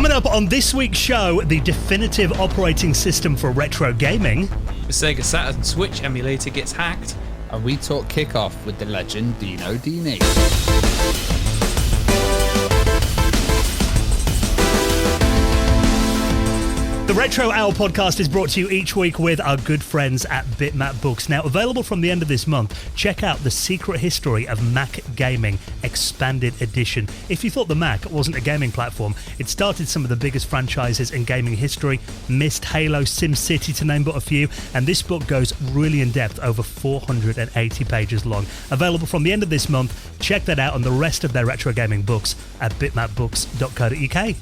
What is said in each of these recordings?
Coming up on this week's show, the definitive operating system for retro gaming. The Sega Saturn Switch emulator gets hacked. And we talk kickoff with the legend Dino Dini. The Retro Hour podcast is brought to you each week with our good friends at Bitmap Books. Now, available from the end of this month, check out The Secret History of Mac Gaming Expanded Edition. If you thought the Mac wasn't a gaming platform, it started some of the biggest franchises in gaming history, Myst, Halo, SimCity to name but a few, and this book goes really in depth, over 480 pages long. Available from the end of this month, check that out and the rest of their retro gaming books at bitmapbooks.co.uk.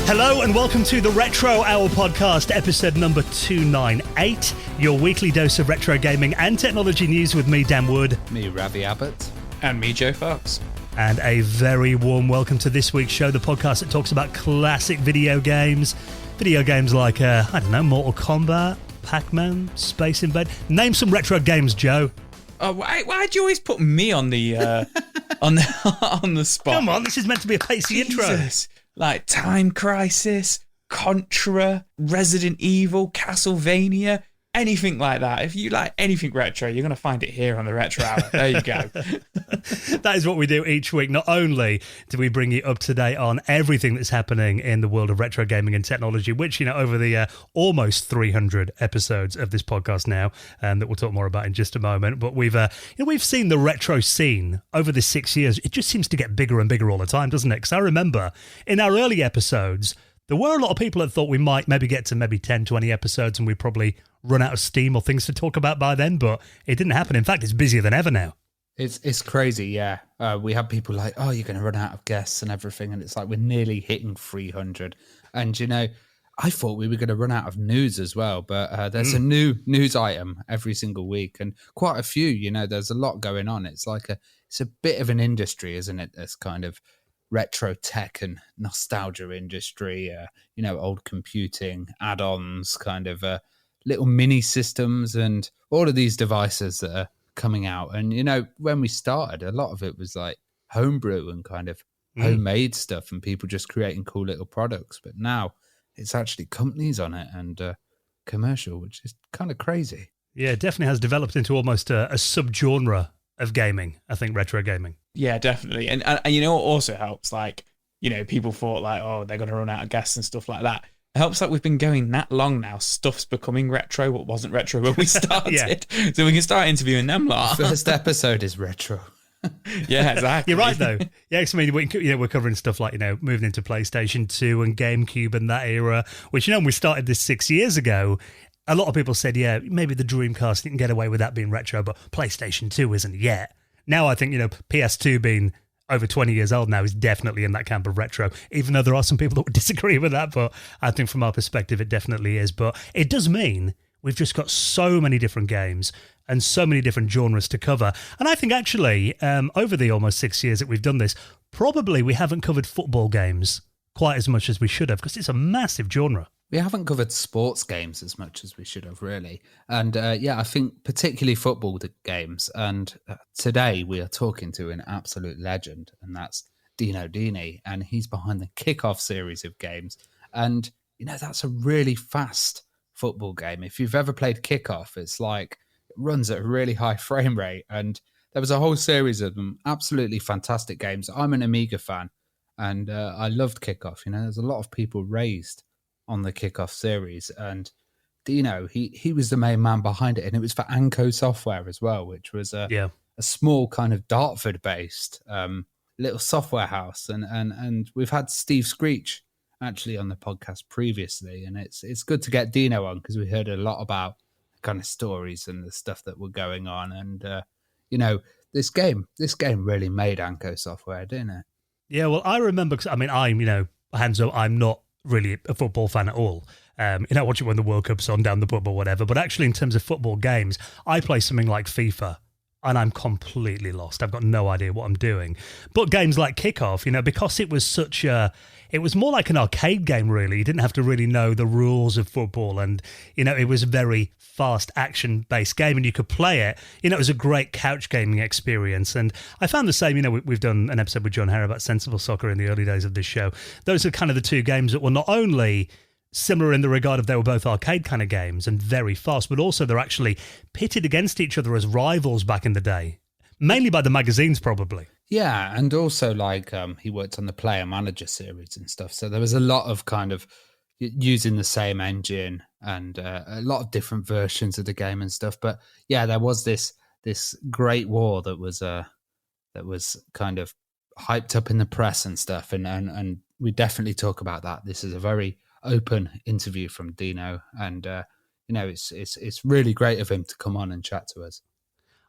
Hello and welcome to the Retro Hour podcast, episode number 298, your weekly dose of retro gaming and technology news with me, Dan Wood. Me, Ravi Abbott. And me, Joe Fox. And a very warm welcome to this week's show, the podcast that talks about classic video games. Video games like, Mortal Kombat, Pac-Man, Space Invade. Name some retro games, Joe. Oh, why'd you always put me on the on the spot? Come on, this is meant to be a pacey intro. Like Time Crisis, Contra, Resident Evil, Castlevania, anything like that. If you like anything retro, you're going to find it here on the Retro Hour. There you go. That is what we do each week. Not only do we bring you up to date on everything that's happening in the world of retro gaming and technology, which, over the almost 300 episodes of this podcast now, that we'll talk more about in just a moment. But we've seen the retro scene over the 6 years. It just seems to get bigger and bigger all the time, doesn't it? Because I remember in our early episodes, there were a lot of people that thought we might maybe get to maybe 10, 20 episodes and we probably run out of steam or things to talk about by then, but it didn't happen. In fact, it's busier than ever now. It's crazy, yeah. We have people like, oh, you're going to run out of guests and everything, and it's like we're nearly hitting 300. And, I thought we were going to run out of news as well, but there's a new news item every single week, and quite a few, there's a lot going on. It's like it's a bit of an industry, isn't it? This kind of retro tech and nostalgia industry, old computing, add-ons, kind of little mini systems and all of these devices that are coming out. And, when we started, a lot of it was like homebrew and kind of homemade stuff and people just creating cool little products. But now it's actually companies on it and commercial, which is kind of crazy. Yeah, it definitely has developed into almost a subgenre of gaming, I think, retro gaming. Yeah, definitely. And what also helps, people thought they're going to run out of guests and stuff like that. It helps that we've been going that long now. Stuff's becoming retro, what wasn't retro when we started. Yeah. So we can start interviewing them lot. First episode is retro. Yeah, exactly. You're right, though. Yeah, because we're covering stuff like, moving into PlayStation 2 and GameCube and that era, which, when we started this 6 years ago, a lot of people said, yeah, maybe the Dreamcast didn't get away with that being retro, but PlayStation 2 isn't yet. Now I think, PS2 being over 20 years old now is definitely in that camp of retro, even though there are some people that would disagree with that, but I think from our perspective it definitely is. But it does mean we've just got so many different games and so many different genres to cover. And I think actually, over the almost 6 years that we've done this, probably we haven't covered football games quite as much as we should have, because it's a massive genre. We haven't covered sports games as much as we should have, really. And I think particularly football games. And today we are talking to an absolute legend, and that's Dino Dini. And he's behind the Kickoff series of games. And, that's a really fast football game. If you've ever played Kickoff, it's like it runs at a really high frame rate. And there was a whole series of them, absolutely fantastic games. I'm an Amiga fan, and I loved Kickoff. There's a lot of people raised on the Kickoff series, and Dino, he was the main man behind it, and it was for Anco Software as well, which was a small kind of Dartford based little software house, and we've had Steve Screech actually on the podcast previously, and it's good to get Dino on because we heard a lot about the kind of stories and the stuff that were going on, and this game really made Anco Software, didn't it? Yeah, well, I remember, because I'm hands up, I'm not really a football fan at all. Watch it when the World Cup's on down the pub or whatever. But actually, in terms of football games, I play something like FIFA and I'm completely lost. I've got no idea what I'm doing. But games like Kickoff, because it was more like an arcade game, really. You didn't have to really know the rules of football, and, it was a very fast action-based game, and you could play it. It was a great couch gaming experience, and I found the same. We've done an episode with John Harry about Sensible Soccer in the early days of this show. Those are kind of the two games that were not only similar in the regard of they were both arcade kind of games and very fast, but also they're actually pitted against each other as rivals back in the day, mainly by the magazines probably. Yeah, and also he worked on the Player Manager series and stuff, so there was a lot of kind of using the same engine and a lot of different versions of the game and stuff. But yeah, there was this great war that was kind of hyped up in the press and stuff, and we definitely talk about that. This is a very open interview from Dino, and it's really great of him to come on and chat to us.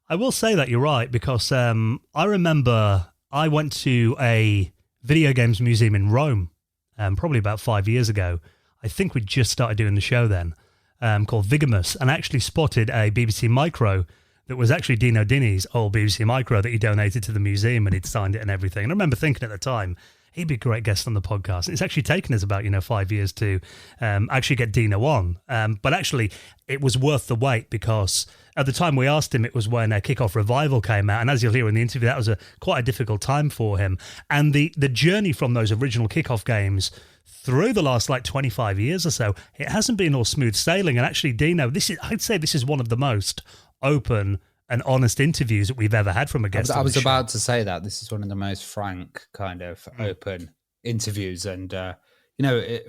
I will say that you're right, because I remember I went to a video games museum in Rome probably about 5 years ago. I think we just started doing the show then, called Vigamus, and actually spotted a BBC Micro that was actually Dino Dini's old BBC Micro that he donated to the museum, and he'd signed it and everything. And I remember thinking at the time, he'd be a great guest on the podcast. And it's actually taken us about 5 years to actually get Dino on. But actually, it was worth the wait, because at the time we asked him, it was when Kickoff Revival came out. And as you'll hear in the interview, that was quite a difficult time for him. And the journey from those original Kickoff games through the last 25 years or so, it hasn't been all smooth sailing. And actually, Dino, I'd say this is one of the most open and honest interviews that we've ever had from a guest. I was about to say that this is one of the most frank, kind of open interviews, and a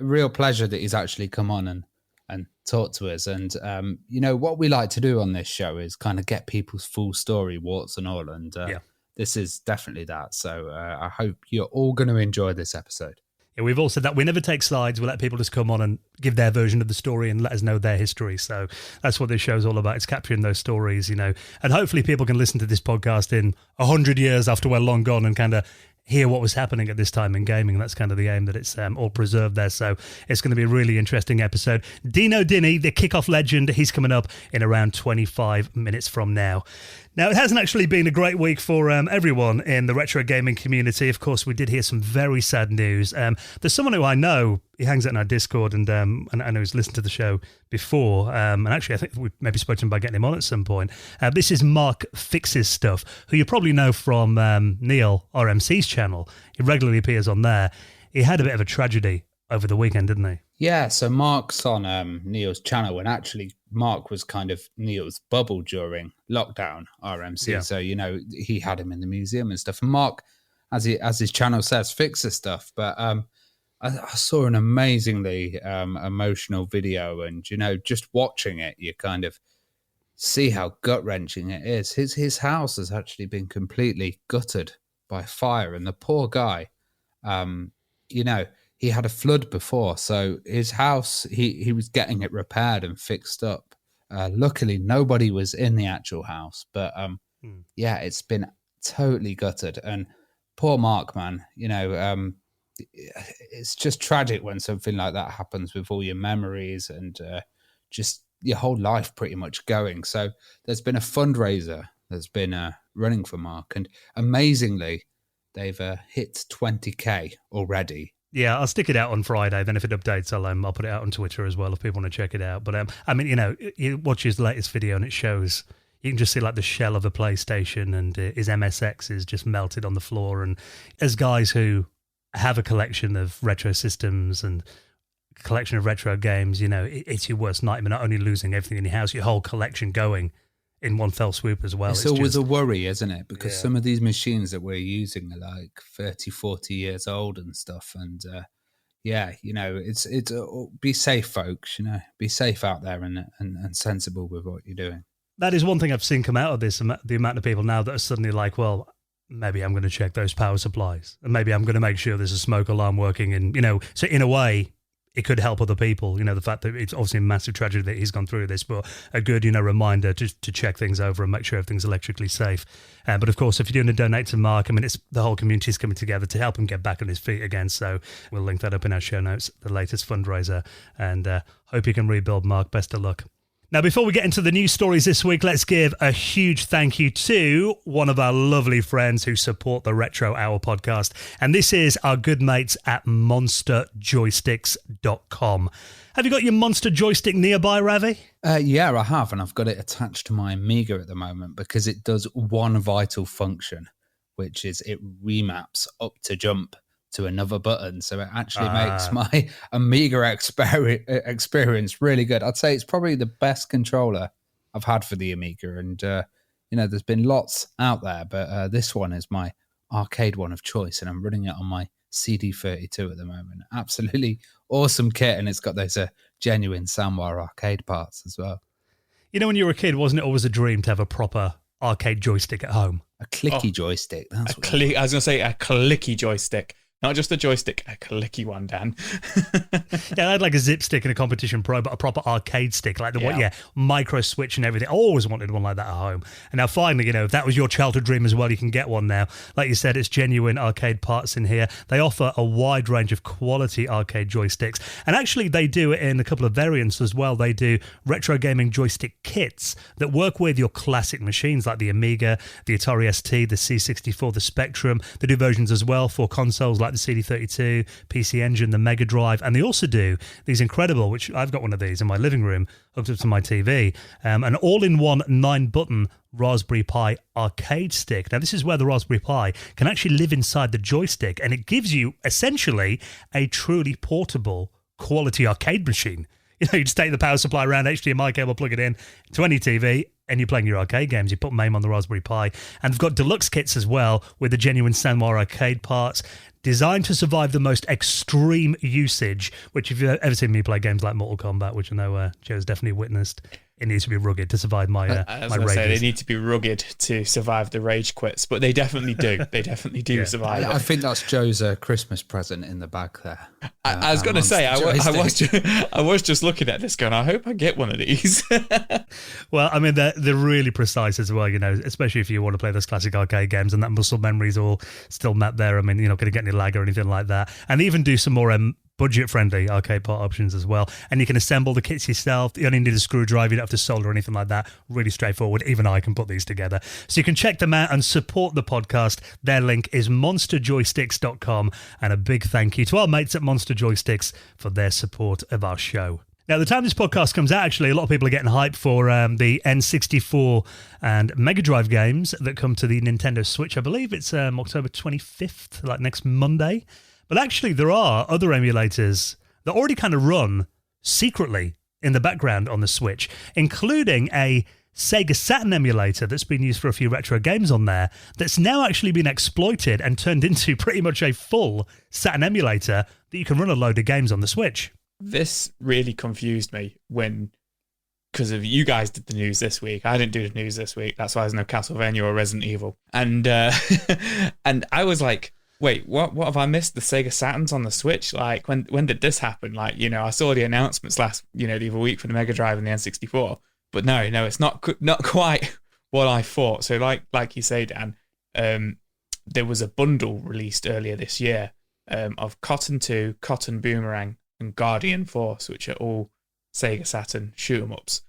real pleasure that he's actually come on and talked to us. And what we like to do on this show is kind of get people's full story, warts and all. And this is definitely that. So I hope you're all going to enjoy this episode. Yeah, we've all said that we never take sides. We let people just come on and give their version of the story and let us know their history. So that's what this show's all about. It's capturing those stories, and hopefully people can listen to this podcast in 100 years after we're long gone and kind of hear what was happening at this time in gaming. That's kind of the aim, that it's all preserved there. So it's going to be a really interesting episode. Dino Dini, the Kickoff legend, he's coming up in around 25 minutes from now. Now, it hasn't actually been a great week for everyone in the retro gaming community. Of course, we did hear some very sad news. There's someone who I know, he hangs out in our Discord, and I know he's listened to the show before. And actually, I think we maybe spoke to him by getting him on at some point. This is Mark Fixes Stuff, who you probably know from Neil RMC's channel. He regularly appears on there. He had a bit of a tragedy over the weekend, didn't he? Yeah, so Mark's on Neil's channel, and actually Mark was kind of Neil's bubble during lockdown RMC. Yeah. So, he had him in the museum and stuff. And Mark, as his channel says, fixes stuff. But I saw an amazingly emotional video, and, just watching it, you kind of see how gut-wrenching it is. His house has actually been completely gutted by fire, and the poor guy, he had a flood before, so his house, he was getting it repaired and fixed up. Luckily, nobody was in the actual house, but it's been totally gutted. And poor Mark, man, it's just tragic when something like that happens with all your memories and just your whole life pretty much going. So there's been a fundraiser that's been running for Mark, and amazingly, they've hit 20k already. Yeah, I'll stick it out on Friday. Then if it updates, I'll put it out on Twitter as well if people want to check it out. But you watch his latest video and it shows, you can just see the shell of a PlayStation, and his MSX is just melted on the floor. And as guys who have a collection of retro systems and a collection of retro games, it's your worst nightmare, not only losing everything in your house, your whole collection going in one fell swoop as well. It's always a worry, isn't it? Because some of these machines that we're using are 30, 40 years old and stuff. And it's be safe, folks. Be safe out there and sensible with what you're doing. That is one thing I've seen come out of this. The amount of people now that are suddenly well, maybe I'm going to check those power supplies, and maybe I'm going to make sure there's a smoke alarm working. And so in a way, it could help other people, the fact that it's obviously a massive tragedy that he's gone through this, but a good, reminder to check things over and make sure everything's electrically safe. But of course, if you're doing a donate to Mark, it's the whole community is coming together to help him get back on his feet again. So we'll link that up in our show notes, the latest fundraiser, and hope you can rebuild, Mark. Best of luck. Now, before we get into the news stories this week, let's give a huge thank you to one of our lovely friends who support the Retro Hour podcast. And this is our good mates at monsterjoysticks.com. Have you got your Monster joystick nearby, Ravi? Yeah, I have. And I've got it attached to my Amiga at the moment because it does one vital function, which is it remaps up to jump to another button. So it actually makes my Amiga experience really good. I'd say it's probably the best controller I've had for the Amiga. And, there's been lots out there, but this one is my arcade one of choice. And I'm running it on my CD32 at the moment. Absolutely awesome kit. And it's got those genuine Soundwire arcade parts as well. You know, when you were a kid, wasn't it always a dream to have a proper arcade joystick at home? A clicky joystick. That's I was going to say a clicky joystick. Not just a joystick, a clicky one, Dan. Yeah, I had like a zip stick in a Competition Pro, but a proper arcade stick, like the micro switch and everything. I always wanted one like that at home. And now finally, if that was your childhood dream as well, you can get one now. Like you said, it's genuine arcade parts in here. They offer a wide range of quality arcade joysticks. And actually, they do it in a couple of variants as well. They do retro gaming joystick kits that work with your classic machines like the Amiga, the Atari ST, the C64, the Spectrum. They do versions as well for consoles like the CD32, PC Engine, the Mega Drive, and they also do these incredible, which I've got one of these in my living room hooked up to my TV, an all-in-one 9-button Raspberry Pi arcade stick. Now, this is where the Raspberry Pi can actually live inside the joystick, and it gives you essentially a truly portable quality arcade machine. You just take the power supply around, HDMI cable, plug it in to any TV, and you're playing your arcade games. You put MAME on the Raspberry Pi. And they've got deluxe kits as well with the genuine Soundwire arcade parts, designed to survive the most extreme usage, which if you've ever seen me play games like Mortal Kombat, which I know Joe's definitely witnessed, it needs to be rugged to survive my I was say they need to be rugged to survive the rage quits, but they definitely do. They definitely do survive. I think that's Joe's Christmas present in the bag there. I was going to say, I was just looking at this going, I hope I get one of these. Well, I mean, they're really precise as well, especially if you want to play those classic arcade games and that muscle memory is all still mapped there. I mean, you're not going to get any lag or anything like that. And they even do some more budget-friendly arcade part options as well. And you can assemble the kits yourself. You only need a screwdriver. You don't have to solder or anything like that. Really straightforward. Even I can put these together. So you can check them out and support the podcast. Their link is monsterjoysticks.com. And a big thank you to our mates at Monster Joysticks for their support of our show. Now, the time this podcast comes out, actually, a lot of people are getting hyped for the N64 and Mega Drive games that come to the Nintendo Switch. I believe it's October 25th, like next Monday. But actually, there are other emulators that already kind of run secretly in the background on the Switch, including a Sega Saturn emulator that's been used for a few retro games on there that's now actually been exploited and turned into pretty much a full Saturn emulator that you can run a load of games on the Switch. This really confused me because of you guys did the news this week. I didn't do the news this week. That's why there's no Castlevania or Resident Evil. And and I was like, wait, what have I missed? The Sega Saturns on the Switch? Like, when did this happen? Like, I saw the announcements the other week for the Mega Drive and the N64. But no, it's not quite what I thought. So like you say, Dan, there was a bundle released earlier this year of Cotton 2, Cotton Boomerang, and Guardian Force, which are all Sega Saturn shoot-'em-ups,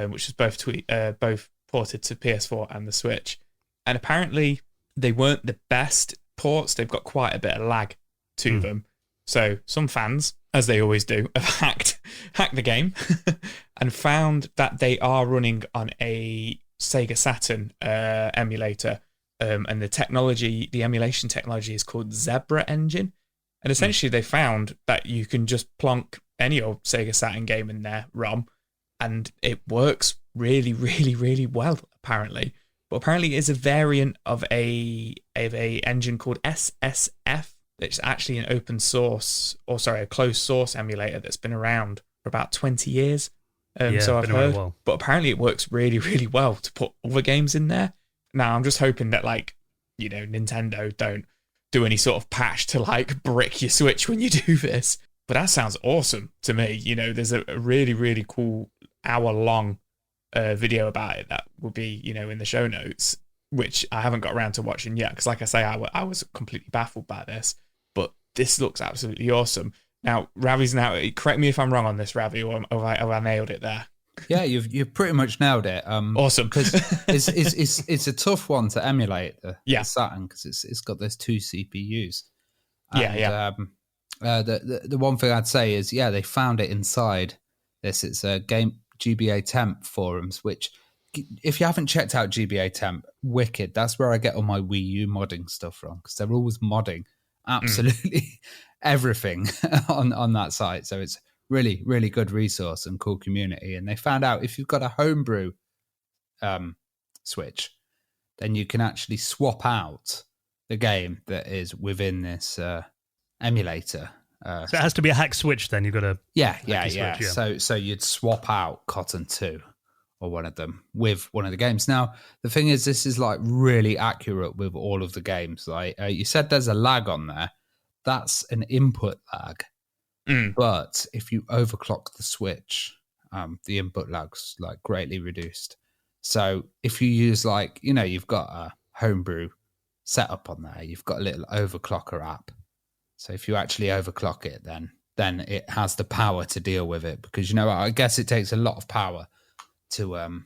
which is both ported to PS4 and the Switch. And apparently they weren't the best ports. They've got quite a bit of lag to them. So some fans, as they always do, have hacked the game and found that they are running on a Sega Saturn emulator. And the emulation technology is called Zebra Engine. And essentially they found that you can just plonk any old Sega Saturn game in their ROM and it works really, really, really well, apparently. But apparently it's a variant of a engine called SSF. It's actually an open source, a closed source emulator that's been around for about 20 years. So I've heard. But apparently it works really, really well to put other games in there. Now I'm just hoping that Nintendo don't do any sort of patch to brick your Switch when you do this. But that sounds awesome to me. There's a really, really cool hour-long video about it that will be, in the show notes, which I haven't got around to watching yet. Because like I say, I was completely baffled by this. But this looks absolutely awesome. Now, Ravi's correct me if I'm wrong on this, Ravi, or have I nailed it there? Yeah, you've pretty much nailed it. Awesome. Because it's a tough one to emulate the Saturn because it's got those two CPUs. And, the one thing I'd say is, they found it inside this. It's a game GBA Temp forums, which if you haven't checked out GBA Temp, wicked. That's where I get all my Wii U modding stuff from because they're always modding absolutely everything on that site. So it's really, really good resource and cool community. And they found out if you've got a homebrew Switch, then you can actually swap out the game that is within this emulator. So it has to be a hack Switch then. You've got to... Yeah. So you'd swap out Cotton 2 or one of them with one of the games. Now, the thing is, this is like really accurate with all of the games. Like you said, there's a lag on there. That's an input lag. But if you overclock the Switch, the input lag's like greatly reduced. So if you use you've got a homebrew setup on there, you've got a little overclocker app. So if you actually overclock it, then it has the power to deal with it because, I guess it takes a lot of power to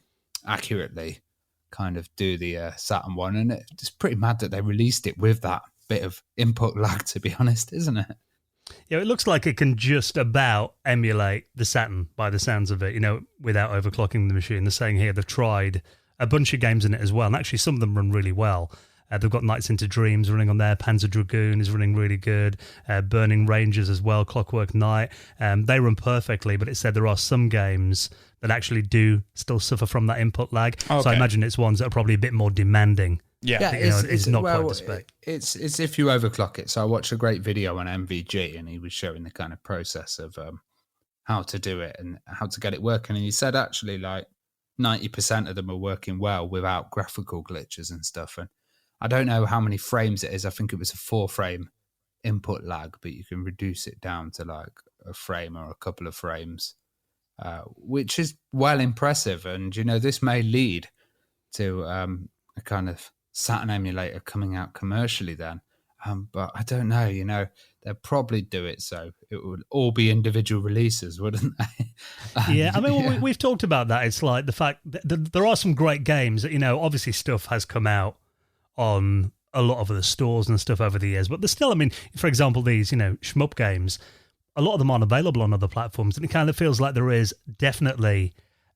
accurately kind of do the Saturn one. And it's pretty mad that they released it with that bit of input lag, to be honest, isn't it? Yeah, it looks like it can just about emulate the Saturn by the sounds of it, without overclocking the machine. They're saying here they've tried a bunch of games in it as well, and actually some of them run really well. They've got Nights into Dreams running on there, Panzer Dragoon is running really good, Burning Rangers as well, Clockwork Knight. They run perfectly, but it said there are some games that actually do still suffer from that input lag. Okay. So I imagine it's ones that are probably a bit more demanding. Yeah, it's not quite the spec. It's if you overclock it. So I watched a great video on MVG, and he was showing the kind of process of how to do it and how to get it working. And he said actually 90% of them are working well without graphical glitches and stuff. And I don't know how many frames it is. I think it was a 4-frame input lag, but you can reduce it down to like a frame or a couple of frames, which is well impressive. And this may lead to a kind of Saturn emulator coming out commercially then. But I don't know, they'll probably do it so it would all be individual releases, wouldn't they? Yeah, I mean, we've talked about that. It's like the fact that there are some great games that, obviously stuff has come out on a lot of the stores and stuff over the years, but there's still, I mean, for example, these, shmup games, a lot of them aren't available on other platforms, and it kind of feels like there is definitely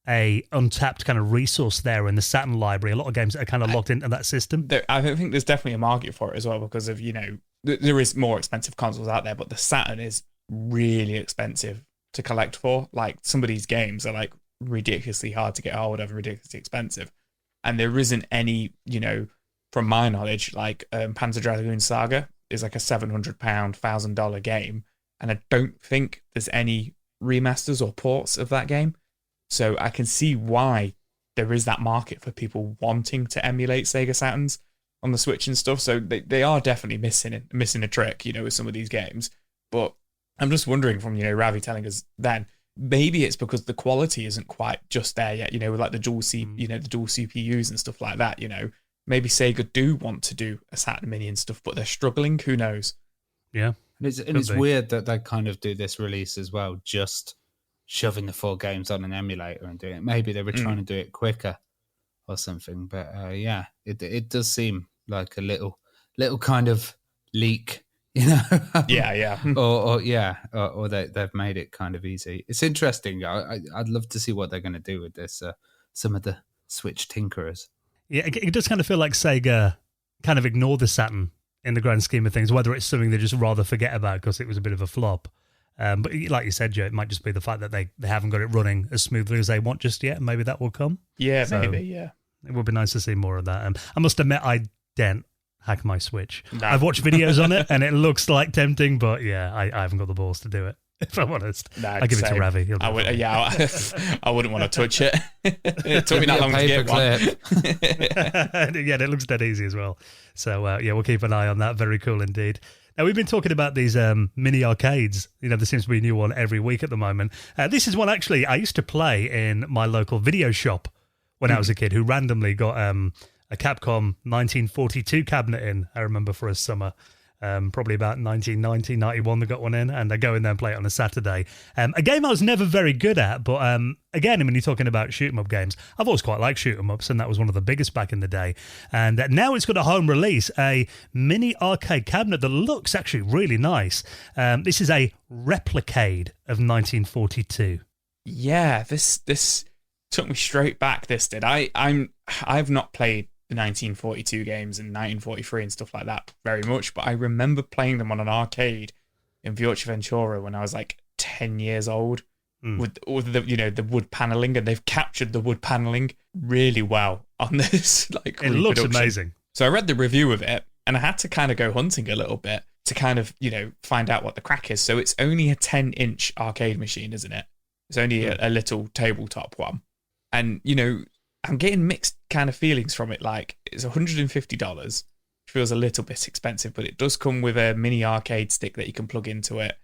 a untapped kind of resource there in the Saturn library. A lot of games that are kind of locked into that system. I think there's definitely a market for it as well because of, there is more expensive consoles out there, but the Saturn is really expensive to collect for. Like some of these games are like ridiculously hard to get hold of and ridiculously expensive. And there isn't any, from my knowledge, like Panzer Dragoon Saga is like a £700, $1,000 game. And I don't think there's any remasters or ports of that game. So I can see why there is that market for people wanting to emulate Sega Saturns on the Switch and stuff. So they are definitely missing a trick, with some of these games. But I'm just wondering from, Ravi telling us then, maybe it's because the quality isn't quite just there yet, with like the dual CPUs and stuff like that, Maybe Sega do want to do a Saturn Mini and stuff, but they're struggling. Who knows? Yeah. And it's weird that they kind of do this release as well, just shoving the 4 games on an emulator and doing it. Maybe they were trying to do it quicker or something. But it does seem like a little kind of leak, Yeah. or they've made it kind of easy. It's interesting. I'd love to see what they're going to do with this. Some of the Switch tinkerers. Yeah, it does kind of feel like Sega kind of ignored the Saturn in the grand scheme of things, whether it's something they just rather forget about because it was a bit of a flop. But like you said, Joe, it might just be the fact that they haven't got it running as smoothly as they want just yet. Maybe that will come. Yeah, maybe, yeah. It would be nice to see more of that. I must admit, I didn't hack my Switch. No. I've watched videos on it, and it looks like tempting, but yeah, I haven't got the balls to do it. If I'm honest, I'll give it to Ravi. I wouldn't want to touch it. It took me that long to get one. Yeah, it looks dead easy as well. So we'll keep an eye on that. Very cool indeed. Now, we've been talking about these mini arcades. There seems to be a new one every week at the moment. This is one actually I used to play in my local video shop when I was a kid, who randomly got a Capcom 1942 cabinet in, I remember, for a summer. Probably about 1990, 91, they got one in, and I go in there and play it on a Saturday. A game I was never very good at, but again, when you're talking about shoot 'em up games, I've always quite liked shoot 'em ups, and that was one of the biggest back in the day. And now it's got a home release, a mini arcade cabinet that looks actually really nice. This is a Replicade of 1942. Yeah, this took me straight back. This did. I've not played the 1942 games and 1943 and stuff like that very much, but I remember playing them on an arcade in Ventura when I was like 10 years old with the the wood paneling, and they've captured the wood paneling really well on this. Like, it looks reproduction. amazing. So I read the review of it, and I had to kind of go hunting a little bit to kind of find out what the crack is. So it's only a 10-inch arcade machine, isn't it? It's only a little tabletop one, and I'm getting mixed kind of feelings from it. Like, it's $150, which feels a little bit expensive, but it does come with a mini arcade stick that you can plug into it,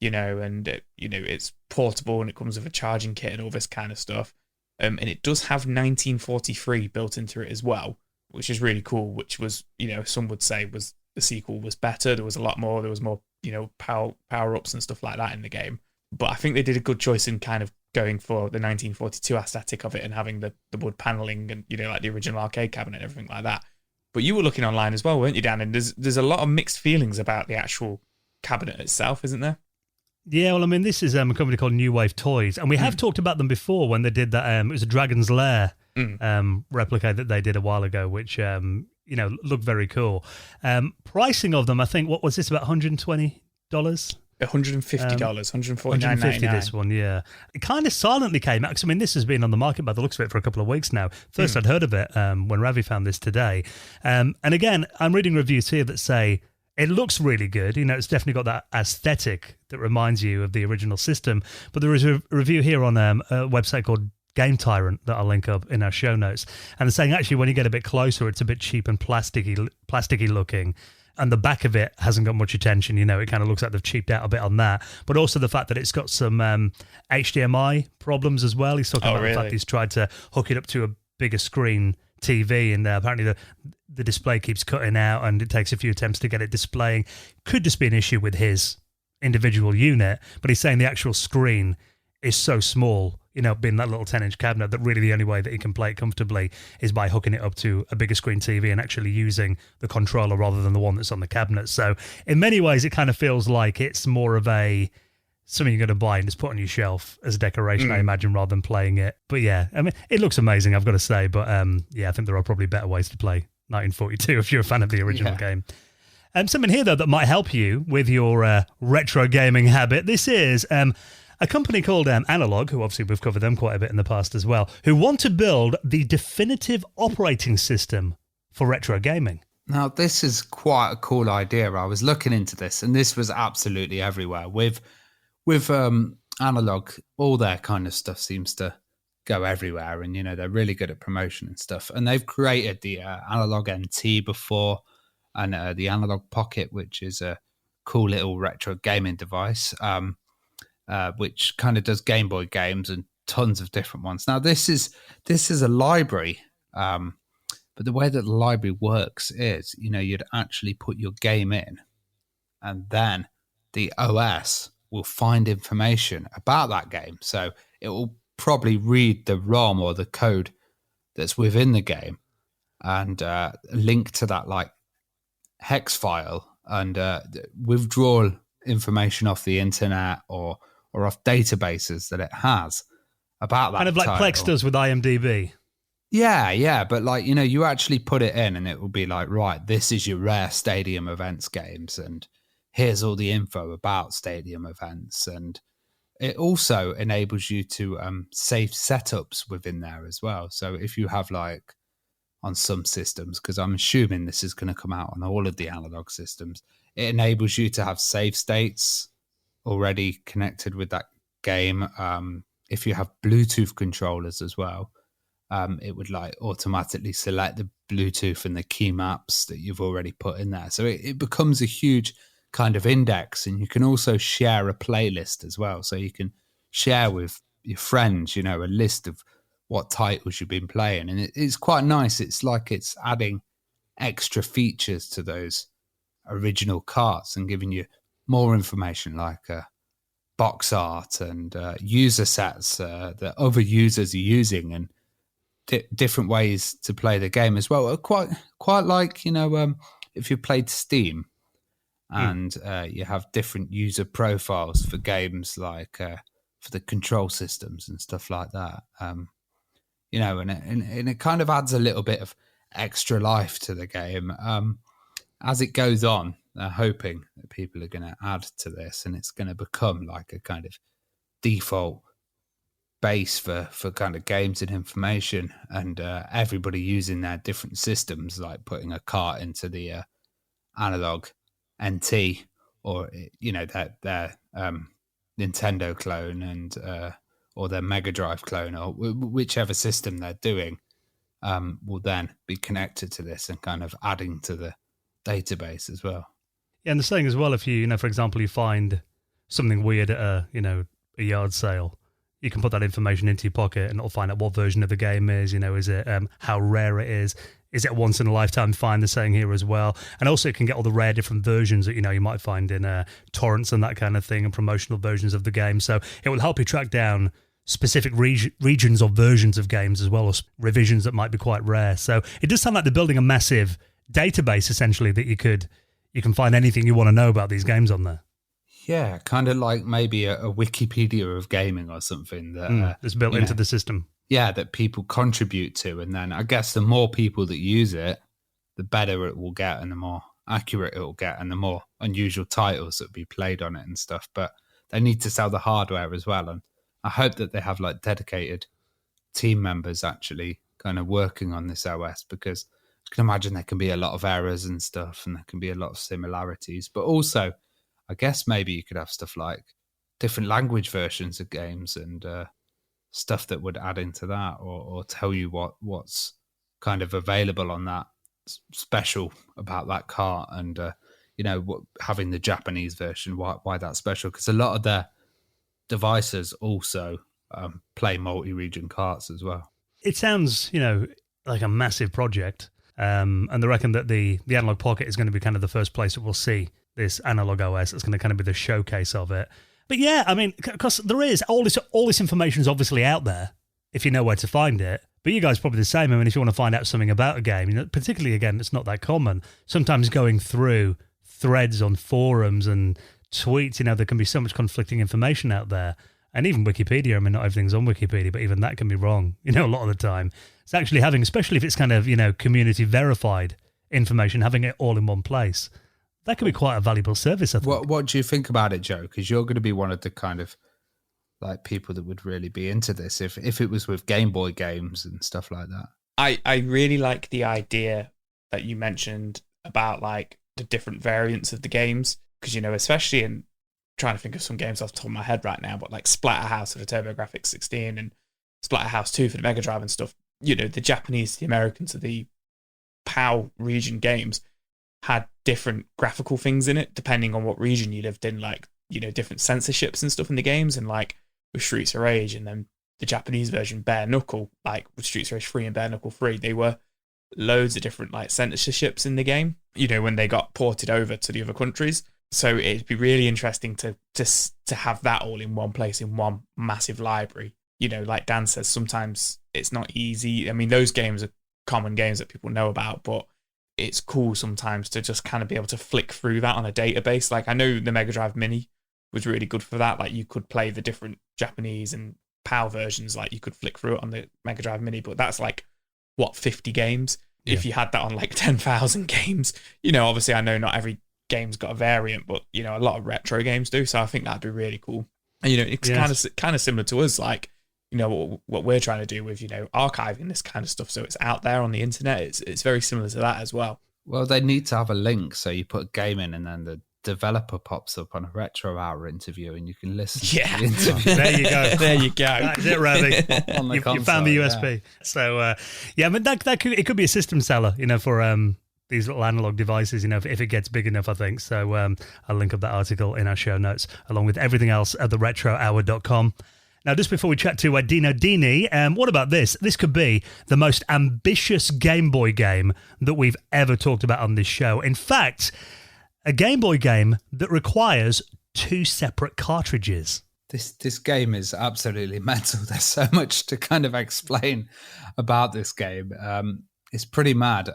and it's portable, and it comes with a charging kit and all this kind of stuff. And it does have 1943 built into it as well, which is really cool. Which was, some would say was the sequel was better. There was a lot more. There was more, power ups and stuff like that in the game. But I think they did a good choice in kind of going for the 1942 aesthetic of it and having the wood paneling and like the original arcade cabinet and everything like that. But you were looking online as well, weren't you, Dan? And there's a lot of mixed feelings about the actual cabinet itself, isn't there? Yeah, well, I mean, this is a company called New Wave Toys, and we have talked about them before when they did that. It was a Dragon's Lair replica that they did a while ago, which looked very cool. Pricing of them, I think, what was this, about $120? $150, $149.99. This one, yeah. It kind of silently came out, because I mean, this has been on the market by the looks of it for a couple of weeks now. First I'd heard of it when Ravi found this today. And again, I'm reading reviews here that say it looks really good. It's definitely got that aesthetic that reminds you of the original system. But there is a review here on a website called Game Tyrant that I'll link up in our show notes. And they're saying actually when you get a bit closer, it's a bit cheap and plasticky looking. And the back of it hasn't got much attention. It kind of looks like they've cheaped out a bit on that. But also the fact that it's got some HDMI problems as well. He's talking about the fact he's tried to hook it up to a bigger screen TV, and apparently the display keeps cutting out, and it takes a few attempts to get it displaying. Could just be an issue with his individual unit, but he's saying the actual screen is so small, being that little 10-inch cabinet, that really the only way that he can play it comfortably is by hooking it up to a bigger screen TV and actually using the controller rather than the one that's on the cabinet. So in many ways, it kind of feels like it's more of something you're going to buy and just put on your shelf as a decoration, I imagine, rather than playing it. But yeah, I mean, it looks amazing, I've got to say. But I think there are probably better ways to play 1942 if you're a fan of the original game. Something here, though, that might help you with your retro gaming habit. This is a company called Analog, who obviously we've covered them quite a bit in the past as well, who want to build the definitive operating system for retro gaming. Now, this is quite a cool idea. I was looking into this, and this was absolutely everywhere. With Analog, all their kind of stuff seems to go everywhere, and they're really good at promotion and stuff. And they've created the Analog NT before, and the Analog Pocket, which is a cool little retro gaming device, which kind of does Game Boy games and tons of different ones. Now, this is a library, but the way that the library works is, you'd actually put your game in, and then the OS will find information about that game. So it will probably read the ROM or the code that's within the game and link to that like hex file and withdraw information off the internet or off databases that it has about that. Kind of like title. Plex does with IMDb. Yeah, but like, you actually put it in and it will be like, right, this is your rare stadium events games and here's all the info about stadium events. And it also enables you to save setups within there as well. So if you have like on some systems, because I'm assuming this is going to come out on all of the Analog systems, it enables you to have save states already connected with that game. If you have Bluetooth controllers as well, it would like automatically select the Bluetooth and the key maps that you've already put in there. So it becomes a huge kind of index, and you can also share a playlist as well. So you can share with your friends, a list of what titles you've been playing. And it's quite nice. It's like it's adding extra features to those original carts and giving you more information like box art and user sets that other users are using and different ways to play the game as well. Quite like, if you played Steam and you have different user profiles for games like for the control systems and stuff like that. And it kind of adds a little bit of extra life to the game. As it goes on, they're hoping that people are going to add to this and it's going to become like a kind of default base for kind of games and information, and everybody using their different systems, like putting a cart into the analog NT or their Nintendo clone and or their Mega Drive clone or whichever system they're doing will then be connected to this and kind of adding to the database as well. Yeah, and the saying as well, if you for example, you find something weird at a yard sale, you can put that information into your pocket and it'll find out what version of the game is, is it how rare it is it a once in a lifetime find, the saying here as well. And also it can get all the rare different versions that you might find in torrents and that kind of thing and promotional versions of the game. So it will help you track down specific regions or versions of games as well, or revisions that might be quite rare. So it does sound like they're building a massive database essentially that you can find anything you want to know about these games on there. Yeah, kind of like maybe a Wikipedia of gaming or something that that's built into the system. Yeah, that people contribute to, and then I guess the more people that use it, the better it will get, and the more accurate it will get, and the more unusual titles that will be played on it and stuff. But they need to sell the hardware as well, and I hope that they have like dedicated team members actually kind of working on this OS, because I can imagine there can be a lot of errors and stuff, and there can be a lot of similarities, but also I guess maybe you could have stuff like different language versions of games and stuff that would add into that, or tell you what's kind of available on that special about that cart, and having the Japanese version, why that's special, because a lot of their devices also play multi-region carts as well. It sounds like a massive project, and they reckon that the Analog Pocket is going to be kind of the first place that we'll see this analog OS. It's going to kind of be the showcase of it. But yeah, I mean, because there is all this information is obviously out there if you know where to find it. But you guys are probably the same. I mean, if you want to find out something about a game, particularly again, it's not that common. Sometimes going through threads on forums and tweets, there can be so much conflicting information out there. And even Wikipedia, I mean, not everything's on Wikipedia, but even that can be wrong, a lot of the time. It's actually having, especially if it's kind of, community verified information, having it all in one place. That could be quite a valuable service, I think. What do you think about it, Joe? Because you're going to be one of the kind of like people that would really be into this if it was with Game Boy games and stuff like that. I really like the idea that you mentioned about like the different variants of the games, because especially in trying to think of some games off the top of my head right now, but like Splatterhouse for the TurboGrafx 16 and Splatterhouse 2 for the Mega Drive and stuff, the Japanese, the Americans, the PAL region games had different graphical things in it depending on what region you lived in, like different censorships and stuff in the games, and like with Streets of Rage and then the Japanese version Bare Knuckle, like with Streets of Rage 3 and Bare Knuckle 3, they were loads of different like censorships in the game when they got ported over to the other countries. So it'd be really interesting to have that all in one place, in one massive library. Like Dan says, sometimes it's not easy. I mean, those games are common games that people know about, but it's cool sometimes to just kind of be able to flick through that on a database. Like I know the Mega Drive Mini was really good for that. Like you could play the different Japanese and PAL versions, like you could flick through it on the Mega Drive Mini, but that's like, 50 games? Yeah. If you had that on like 10,000 games, obviously I know not every game's got a variant, but a lot of retro games do. So I think that'd be really cool. And it's kind of similar to us, like, what we're trying to do with, archiving this kind of stuff so it's out there on the internet. It's very similar to that as well. Well, they need to have a link, so you put a game in and then the developer pops up on a Retro Hour interview and you can listen to the interview. There you go. There you go. That's it, Ravi. You found the USP. Yeah. So, but it could be a system seller, for these little analog devices, if it gets big enough, I think. So I'll link up that article in our show notes, along with everything else at theretrohour.com. Now, just before we chat to Dino Dini, what about this? This could be the most ambitious Game Boy game that we've ever talked about on this show. In fact, a Game Boy game that requires 2 separate cartridges. This game is absolutely mental. There's so much to kind of explain about this game. It's pretty mad.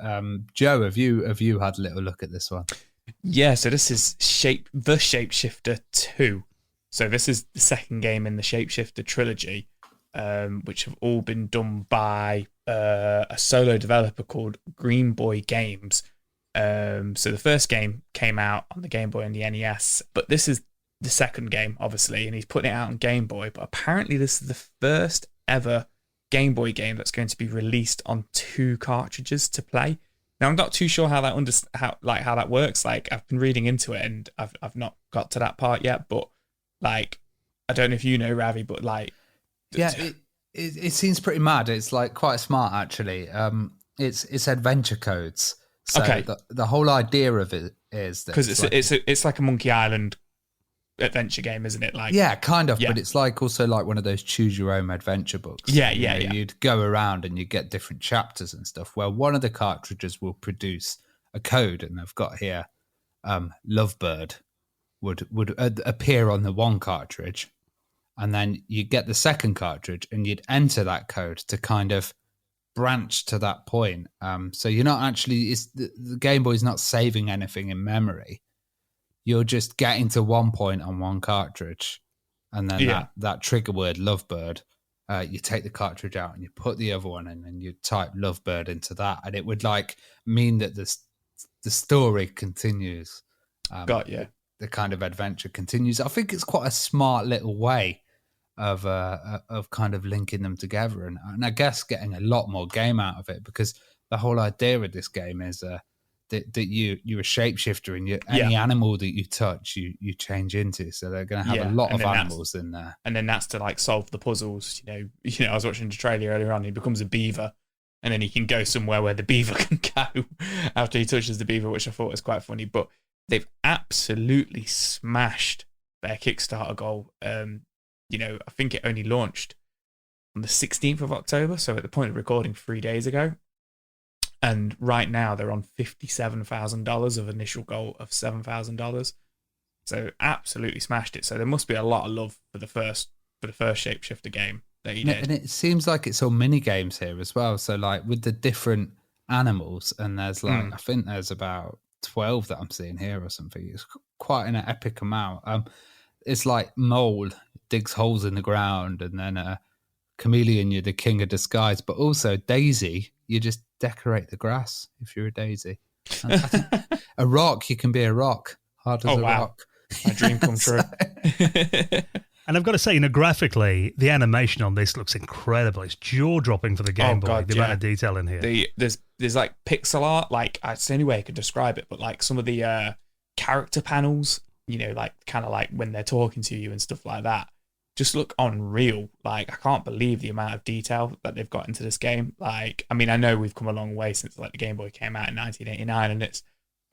Joe, have you had a little look at this one? Yeah, so this is the Shapeshifter 2. So this is the second game in the Shapeshifter trilogy, which have all been done by a solo developer called Green Boy Games. So the first game came out on the Game Boy and the NES, but this is the second game, obviously, and he's putting it out on Game Boy. But apparently this is the first ever Game Boy game that's going to be released on 2 cartridges to play. Now I'm not too sure how that works. Like, I've been reading into it and I've not got to that part yet. But like, I don't know if you know, Ravi, but like, yeah, it seems pretty mad. It's like quite smart actually. It's adventure codes. So okay. The whole idea of it is that because it's like a Monkey Island adventure game, isn't it? Like, yeah, kind of, yeah. But it's like also like one of those choose your own adventure books. Yeah. You'd go around and you get different chapters and stuff. Where one of the cartridges will produce a code, and they've got here, Lovebird would appear on the one cartridge, and then you get the second cartridge, and you'd enter that code to kind of branch to that point. So you're not actually the Game Boy's not saving anything in memory. You're just getting to one point on one cartridge, and then that trigger word Lovebird, you take the cartridge out and you put the other one in, and you type Lovebird into that, and it would like mean that the story continues. Got you. The kind of adventure continues. I think it's quite a smart little way of kind of linking them together, and I guess getting a lot more game out of it, because the whole idea of this game is that you're a shapeshifter, and any animal that you touch, you change into. So they're going to have a lot of animals in there. And then that's to like solve the puzzles. You know, I was watching the trailer earlier on. He becomes a beaver, and then he can go somewhere where the beaver can go after he touches the beaver, which I thought was quite funny. But they've absolutely smashed their Kickstarter goal. I think it only launched on the 16th of October, so at the point of recording 3 days ago. And right now they're on $57,000 of initial goal of $7,000. So absolutely smashed it. So there must be a lot of love for the first Shapeshifter game that he did. And it seems like it's all mini games here as well. So like with the different animals, and there's like I think there's about 12 that I'm seeing here or something. It's quite an epic amount. It's like Mole digs holes in the ground, and then Chameleon, you're the king of disguise, but also Daisy, you just decorate the grass if you're a daisy. And I think a rock, you can be a rock, hard as a rock. My dream come true. And I've got to say, graphically, the animation on this looks incredible. It's jaw-dropping for the Game Boy, the amount of detail in here. There's like pixel art, like it's the only way I could describe it, but like some of the character panels, like kind of like when they're talking to you and stuff like that, just look unreal. Like, I can't believe the amount of detail that they've got into this game. Like, I mean, I know we've come a long way since like the Game Boy came out in 1989 and it's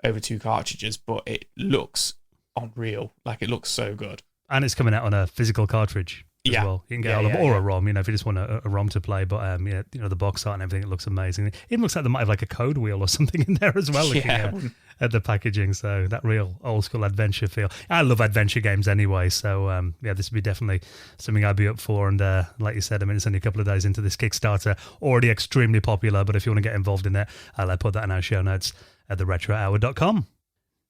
over 2 cartridges, but it looks unreal. Like, it looks so good. And it's coming out on a physical cartridge as well. You can get a ROM, if you just want a ROM to play. But the box art and everything, it looks amazing. It even looks like they might have like a code wheel or something in there as well, looking at the packaging. So that real old school adventure feel. I love adventure games anyway. So this would be definitely something I'd be up for. And like you said, it's only a couple of days into this Kickstarter, already extremely popular. But if you want to get involved in it, I'll put that in our show notes at theretrohour.com.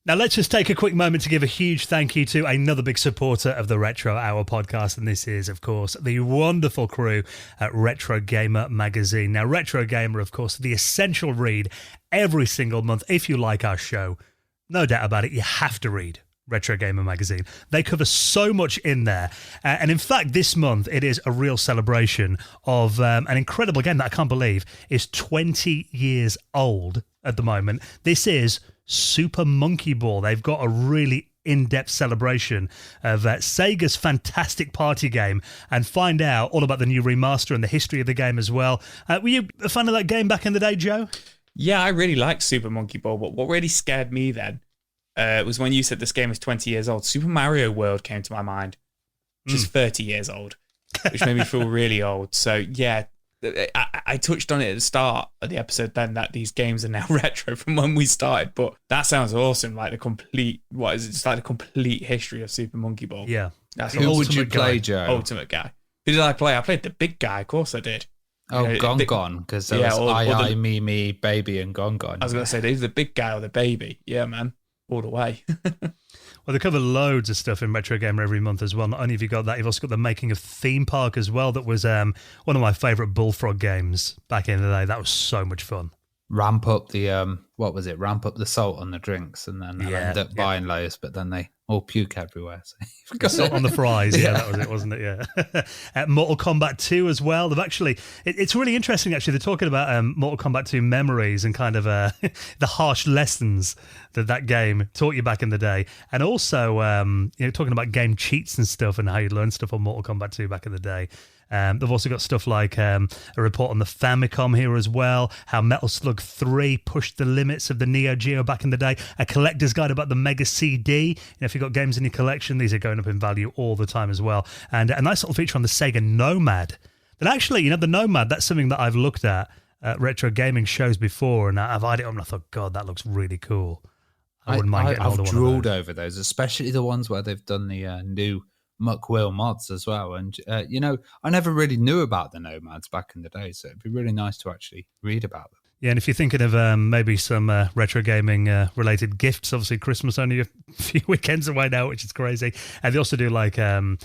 Now, let's just take a quick moment to give a huge thank you to another big supporter of the Retro Hour podcast, and this is, of course, the wonderful crew at Retro Gamer magazine. Now, Retro Gamer, of course, the essential read every single month. If you like our show, no doubt about it, you have to read Retro Gamer magazine. They cover so much in there. And in fact, this month, it is a real celebration of an incredible game that I can't believe is 20 years old at the moment. This is Super Monkey Ball. They've got a really in-depth celebration of Sega's fantastic party game, and find out all about the new remaster and the history of the game as well. Were you a fan of that game back in the day, Joe? Yeah, I really liked Super Monkey Ball, but what really scared me then was when you said this game is 20 years old. Super Mario World came to my mind, which is 30 years old, which made me feel really old. So yeah, I touched on it at the start of the episode then that these games are now retro from when we started, but that sounds awesome. Like the complete, what is it? It's like the complete history of Super Monkey Ball. Yeah. That's Who would you Ultimate play, guy. Joe? Ultimate guy. Who did I play? I played the big guy, of course I did. Oh, You know, Gone the- Gone, because there Yeah, was or the- Me, Baby, and Gone Gone. I was going to say, either the big guy or the baby. Yeah, man. All the way. Well, they cover loads of stuff in Retro Gamer every month as well. Not only have you got that, you've also got the making of Theme Park as well. That was one of my favourite Bullfrog games back in the day. That was so much fun. Ramp up the what was it? Ramp up the salt on the drinks, and then they'll end up buying loads, but then they all puke everywhere. So you've got Salt on the fries, yeah, that was it, wasn't it? Yeah. Mortal Kombat 2 as well. They've actually, it's really interesting. Actually, they're talking about Mortal Kombat 2 memories and kind of the harsh lessons that game taught you back in the day, and also talking about game cheats and stuff and how you learn stuff on Mortal Kombat 2 back in the day. They've also got stuff like a report on the Famicom here as well, how Metal Slug 3 pushed the limits of the Neo Geo back in the day, a collector's guide about the Mega CD. If you've got games in your collection, these are going up in value all the time as well. And a nice little feature on the Sega Nomad. But actually, the Nomad, that's something that I've looked at retro gaming shows before, and I've eyed it up and I thought, God, that looks really cool. I wouldn't mind getting hold of one I've of drooled those. over those, especially the ones where they've done the new Muckwheel mods as well. And, I never really knew about the Nomads back in the day, so it'd be really nice to actually read about them. Yeah, and if you're thinking of maybe some retro gaming related gifts, obviously Christmas only a few weekends away now, which is crazy. And they also do like a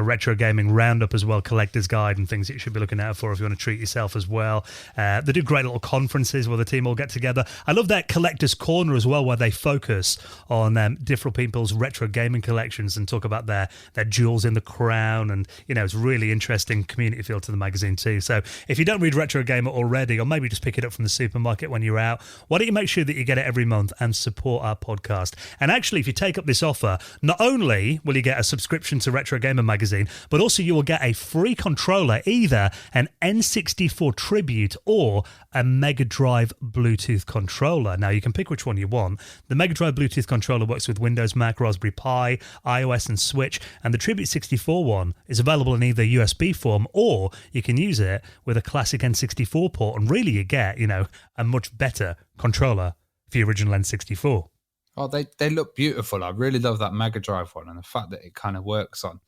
retro gaming roundup as well, collector's guide and things that you should be looking out for if you want to treat yourself as well. They do great little conferences where the team all get together. I love that collector's corner as well, where they focus on different people's retro gaming collections and talk about their jewels in the crown. And, it's really interesting community feel to the magazine too. So if you don't read Retro Gamer already, or maybe just pick it up from the supermarket when you're out, why don't you make sure that you get it every month and support our podcast? And actually, if you take up this offer, not only will you get a subscription to Retro Gamer magazine, but also you will get a free controller, either an N64 Tribute or a Mega Drive Bluetooth controller. Now, you can pick which one you want. The Mega Drive Bluetooth controller works with Windows, Mac, Raspberry Pi, iOS and Switch, and the Tribute 64 one is available in either USB form, or you can use it with a classic N64 port, and really you get, a much better controller for the original N64. Oh, they look beautiful. I really love that Mega Drive one, and the fact that it kind of works on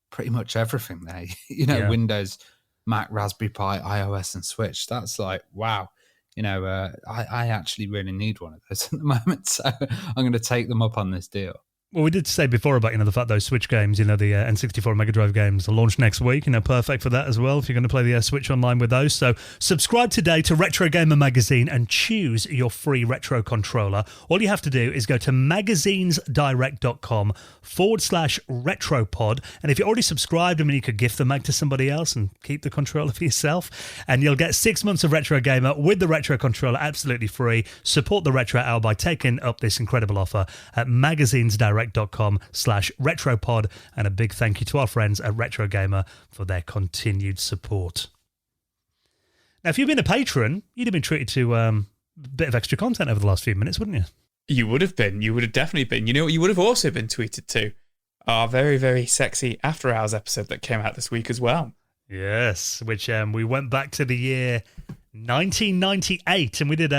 pretty much everything there. Windows, Mac, Raspberry Pi, iOS, and Switch. That's like, wow. I actually really need one of those at the moment, so I'm going to take them up on this deal. Well, we did say before about, the fact those Switch games, the N64 Mega Drive games are launched next week, perfect for that as well if you're going to play the Switch online with those. So subscribe today to Retro Gamer Magazine and choose your free retro controller. All you have to do is go to magazinesdirect.com/retropod. And if you're already subscribed, you could gift the mag to somebody else and keep the controller for yourself. And you'll get 6 months of Retro Gamer with the retro controller absolutely free. Support the Retro Hour by taking up this incredible offer at magazinesdirect.com/retropod, and a big thank you to our friends at Retro Gamer for their continued support. Now, if you've been a patron, you'd have been treated to a bit of extra content over the last few minutes, wouldn't you? You would have been. You would have definitely been. You know what you would have also been tweeted to? Our very, very sexy After Hours episode that came out this week as well. Yes, which we went back to the year 1998, and we did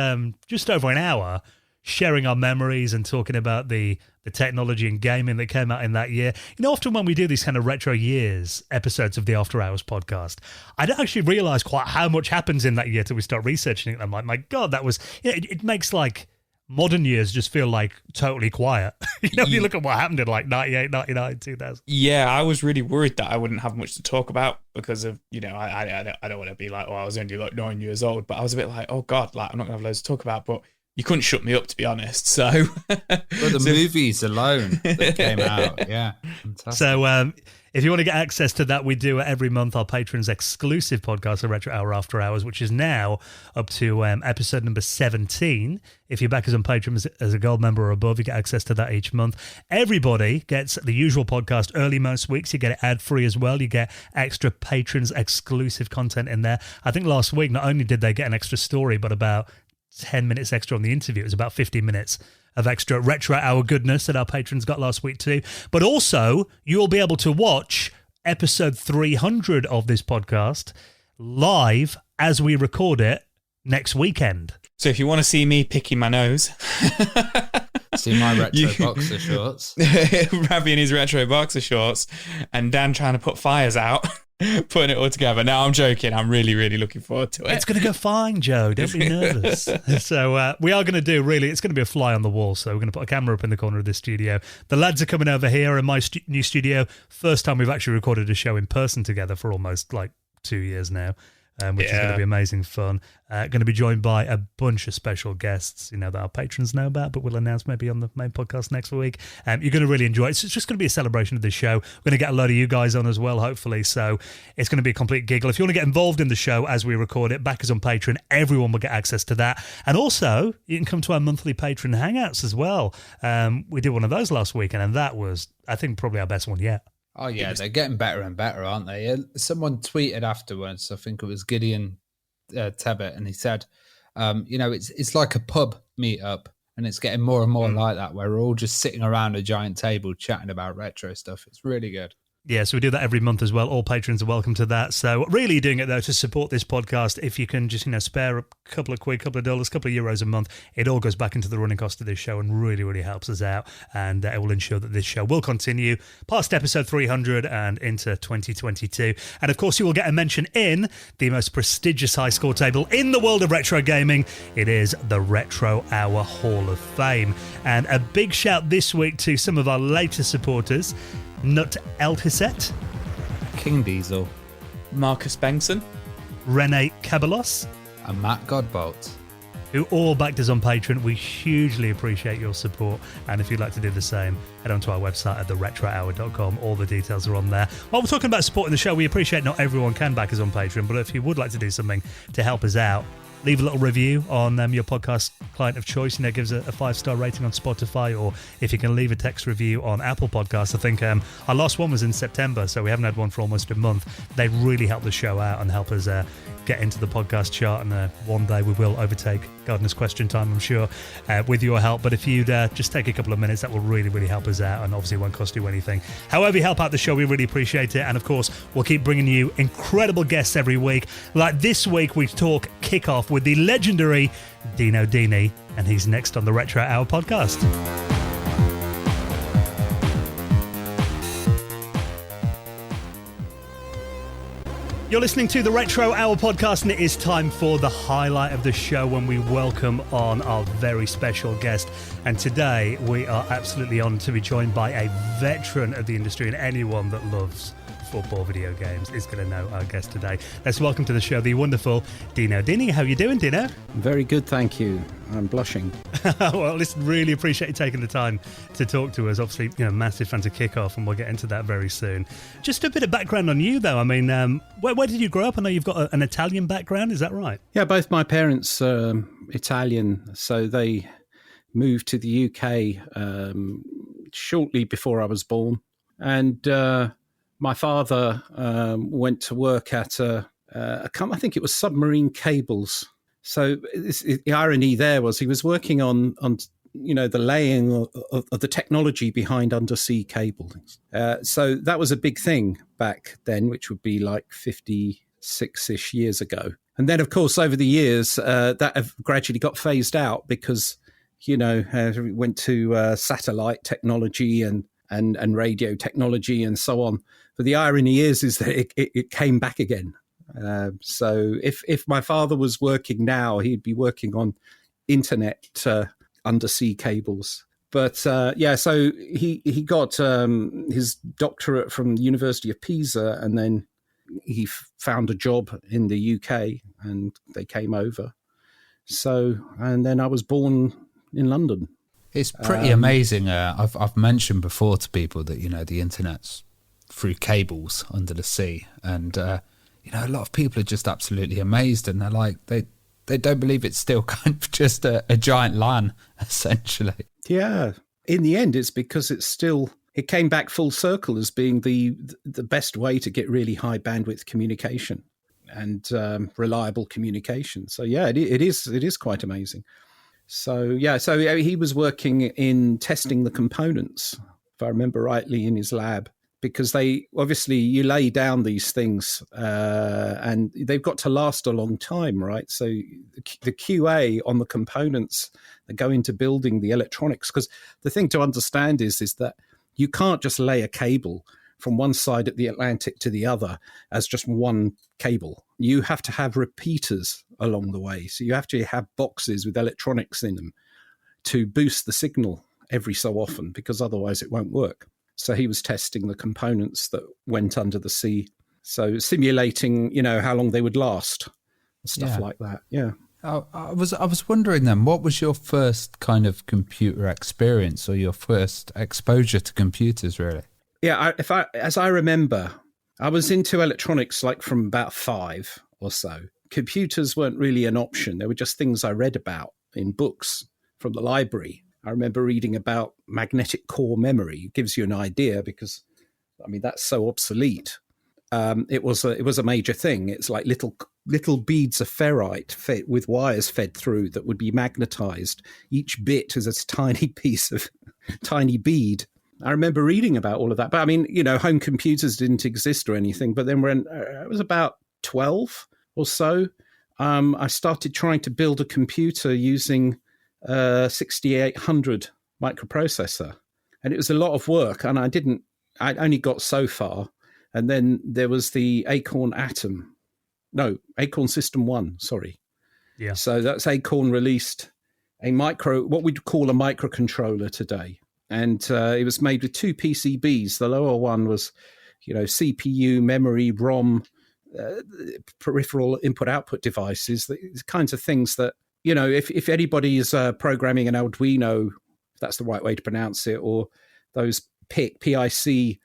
just over an hour sharing our memories and talking about the technology and gaming that came out in that year. Often when we do these kind of retro years episodes of the After Hours podcast, I don't actually realise quite how much happens in that year till we start researching it. I'm like, my God, that was... it makes like modern years just feel like totally quiet. You look at what happened in like 98, 99, 2000. Yeah, I was really worried that I wouldn't have much to talk about because of, I don't want to be like, I was only like 9 years old, but I was a bit like, oh God, like I'm not going to have loads to talk about, but you couldn't shut me up, to be honest. So, but the movies alone that came out, yeah, fantastic. So, if you want to get access to that, we do every month our patrons' exclusive podcast, the Retro Hour After Hours, which is now up to episode number 17. If you back us on Patreon as a gold member or above, you get access to that each month. Everybody gets the usual podcast early most weeks. You get it ad-free as well. You get extra patrons' exclusive content in there. I think last week, not only did they get an extra story, but about 10 minutes extra on the interview. It was about 15 minutes of extra Retro Hour goodness that our patrons got last week too. But also, you'll be able to watch episode 300 of this podcast live as we record it next weekend. So if you want to see me picking my nose, see my retro boxer shorts, Ravi in his retro boxer shorts, and Dan trying to put fires out, putting it all together. Now I'm joking. I'm really, really looking forward to it. It's going to go fine, Joe. Don't be nervous. So we are going to do, really, it's going to be a fly on the wall. So we're going to put a camera up in the corner of the studio. The lads are coming over here in my new studio. First time we've actually recorded a show in person together for almost 2 years now. Which is going to be amazing fun. Going to be joined by a bunch of special guests, that our patrons know about, but we'll announce maybe on the main podcast next week. You're going to really enjoy it. It's just going to be a celebration of the show. We're going to get a load of you guys on as well, hopefully. So it's going to be a complete giggle. If you want to get involved in the show as we record it, back us on Patreon. Everyone will get access to that. And also, you can come to our monthly patron hangouts as well. We did one of those last weekend, and that was, I think, probably our best one yet. Oh, yeah, they're getting better and better, aren't they? Someone tweeted afterwards, I think it was Gideon Tebbett, and he said, it's like a pub meetup, and it's getting more and more like that, where we're all just sitting around a giant table chatting about retro stuff. It's really good. Yeah, so we do that every month as well. All patrons are welcome to that. So really doing it, though, to support this podcast. If you can just, spare a couple of quid, couple of dollars, couple of euros a month, it all goes back into the running cost of this show and really, really helps us out. And it will ensure that this show will continue past episode 300 and into 2022. And, of course, you will get a mention in the most prestigious high score table in the world of retro gaming. It is the Retro Hour Hall of Fame. And a big shout this week to some of our latest supporters. Nut Elhiset, King Diesel, Marcus Bengtson, Rene Cabalos, and Matt Godbolt, who all backed us on Patreon. We hugely appreciate your support, and if you'd like to do the same, head on to our website at theretrohour.com. All the details are on there. While we're talking about supporting the show, we appreciate not everyone can back us on Patreon, but if you would like to do something to help us out, leave a little review on your podcast client of choice. Give us a 5-star rating on Spotify, or if you can leave a text review on Apple Podcasts. I think our last one was in September, so we haven't had one for almost a month. They really help the show out and help us get into the podcast chart, and one day we will overtake Gardener's Question Time, I'm sure, with your help. But if you'd just take a couple of minutes, that will really, really help us out, and obviously it won't cost you anything. However you help out the show, we really appreciate it. And of course, we'll keep bringing you incredible guests every week. Like this week, we talk kickoff with the legendary Dino Dini, and he's next on the Retro Hour podcast. You're listening to the Retro Hour podcast, and it is time for the highlight of the show when we welcome on our very special guest. And today we are absolutely honoured to be joined by a veteran of the industry, and anyone that loves football video games is going to know our guest today. Let's welcome to the show the wonderful Dino Dini. How are you doing, Dino? Very good, thank you. I'm blushing. Well, listen, really appreciate you taking the time to talk to us. Obviously, massive fans of Kickoff, and we'll get into that very soon. Just a bit of background on you, though. I mean, where did you grow up? I know you've got an Italian background. Is that right? Yeah, both my parents are Italian, so they moved to the UK shortly before I was born. And my father went to work at a company, I think it was Submarine Cables. So the irony there was he was working on the laying of the technology behind undersea cables. So that was a big thing back then, which would be like 56-ish years ago. And then, of course, over the years, that have gradually got phased out because, we went to satellite technology and radio technology and so on. But the irony is that it came back again. So if my father was working now, he'd be working on internet undersea cables. But so he got his doctorate from the University of Pisa, and then he found a job in the UK, and they came over. So, and then I was born in London. It's pretty amazing. I've mentioned before to people that, the internet's through cables under the sea. And, a lot of people are just absolutely amazed, and they're like, they don't believe it's still kind of just a giant LAN, essentially. Yeah. In the end, it's because it came back full circle as being the best way to get really high bandwidth communication and reliable communication. So, yeah, it is quite amazing. So he was working in testing the components, if I remember rightly, in his lab. because they obviously you lay down these things and they've got to last a long time, right? So the QA on the components that go into building the electronics, because the thing to understand is that you can't just lay a cable from one side of the Atlantic to the other as just one cable. You have to have repeaters along the way. So you have to have boxes with electronics in them to boost the signal every so often, because otherwise it won't work. So he was testing the components that went under the sea. So simulating, how long they would last, stuff like that. Yeah. I was wondering then, what was your first kind of computer experience or your first exposure to computers, really? Yeah, as I remember, I was into electronics like from about 5 or so. Computers weren't really an option. They were just things I read about in books from the library. I remember reading about magnetic core memory. It gives you an idea because, that's so obsolete. It was a major thing. It's like little beads of ferrite with wires fed through that would be magnetized. Each bit is a tiny bead. I remember reading about all of that. But home computers didn't exist or anything. But then when I was about 12 or so, I started trying to build a computer using 6800 microprocessor, and it was a lot of work, and I only got so far. And then there was the Acorn System 1, sorry. Yeah. So that's Acorn released what we'd call a microcontroller today. And it was made with 2 PCBs. The lower one was, CPU, memory, ROM, peripheral input-output devices, the kinds of things that, if anybody is programming an Arduino, if that's the right way to pronounce it, or those PIC